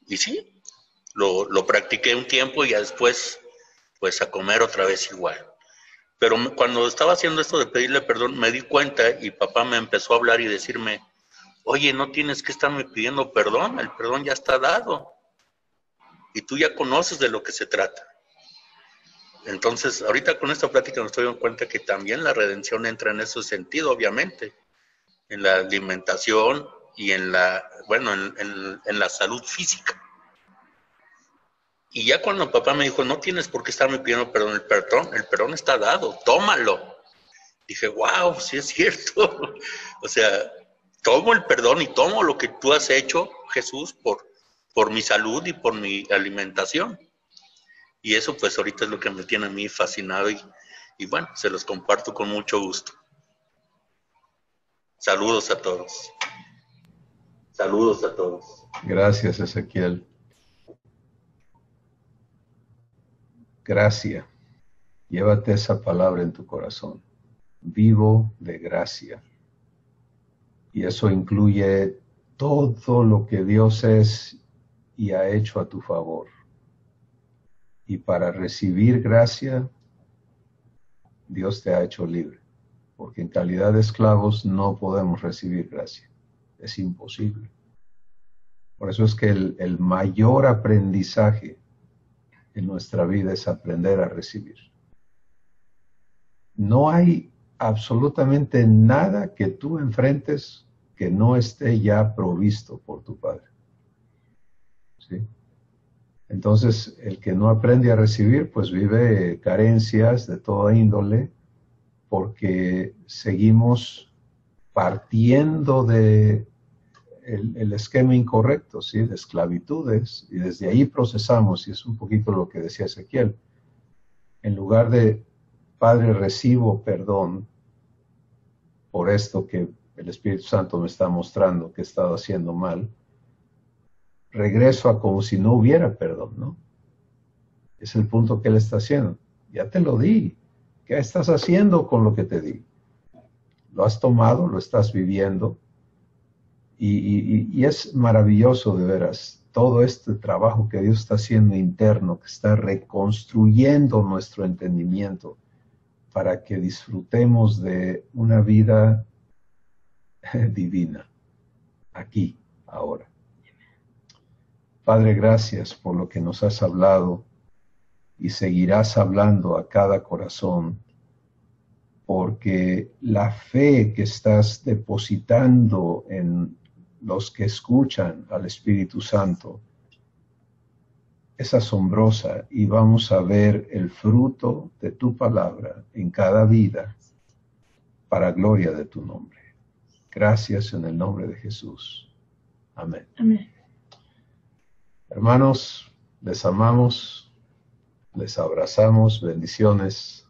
Y sí, lo practiqué un tiempo y ya después, pues a comer otra vez igual. Pero cuando estaba haciendo esto de pedirle perdón, me di cuenta y papá me empezó a hablar y decirme, oye, no tienes que estarme pidiendo perdón, el perdón ya está dado. Y tú ya conoces de lo que se trata. Entonces, ahorita con esta plática me estoy dando cuenta que también la redención entra en ese sentido, obviamente, en la alimentación y en la salud física. Y ya cuando papá me dijo, no tienes por qué estarme pidiendo perdón, el perdón está dado, tómalo. Dije, wow, sí es cierto. O sea, tomo el perdón y tomo lo que tú has hecho, Jesús, por mi salud y por mi alimentación. Y eso pues ahorita es lo que me tiene a mí fascinado y bueno, se los comparto con mucho gusto. Saludos a todos. Saludos a todos. Gracias, Ezequiel. Gracia. Llévate esa palabra en tu corazón. Vivo de gracia. Y eso incluye todo lo que Dios es y ha hecho a tu favor. Y para recibir gracia, Dios te ha hecho libre. Porque en calidad de esclavos no podemos recibir gracia. Es imposible. Por eso es que el mayor aprendizaje en nuestra vida es aprender a recibir. No hay absolutamente nada que tú enfrentes que no esté ya provisto por tu Padre. ¿Sí? Entonces, el que no aprende a recibir, pues vive carencias de toda índole, porque seguimos partiendo de el esquema incorrecto, ¿sí? De esclavitudes, y desde ahí procesamos, y es un poquito lo que decía Ezequiel, en lugar de Padre, recibo perdón por esto que el Espíritu Santo me está mostrando que he estado haciendo mal, regreso a como si no hubiera perdón, ¿no? Es el punto que él está haciendo. Ya te lo di. ¿Qué estás haciendo con lo que te di? Lo has tomado, lo estás viviendo, y es maravilloso de veras todo este trabajo que Dios está haciendo interno, que está reconstruyendo nuestro entendimiento para que disfrutemos de una vida divina, aquí, ahora. Padre, gracias por lo que nos has hablado y seguirás hablando a cada corazón, porque la fe que estás depositando en los que escuchan al Espíritu Santo es asombrosa, y vamos a ver el fruto de tu palabra en cada vida para gloria de tu nombre. Gracias en el nombre de Jesús. Amén. Amén. Hermanos, les amamos, les abrazamos, bendiciones.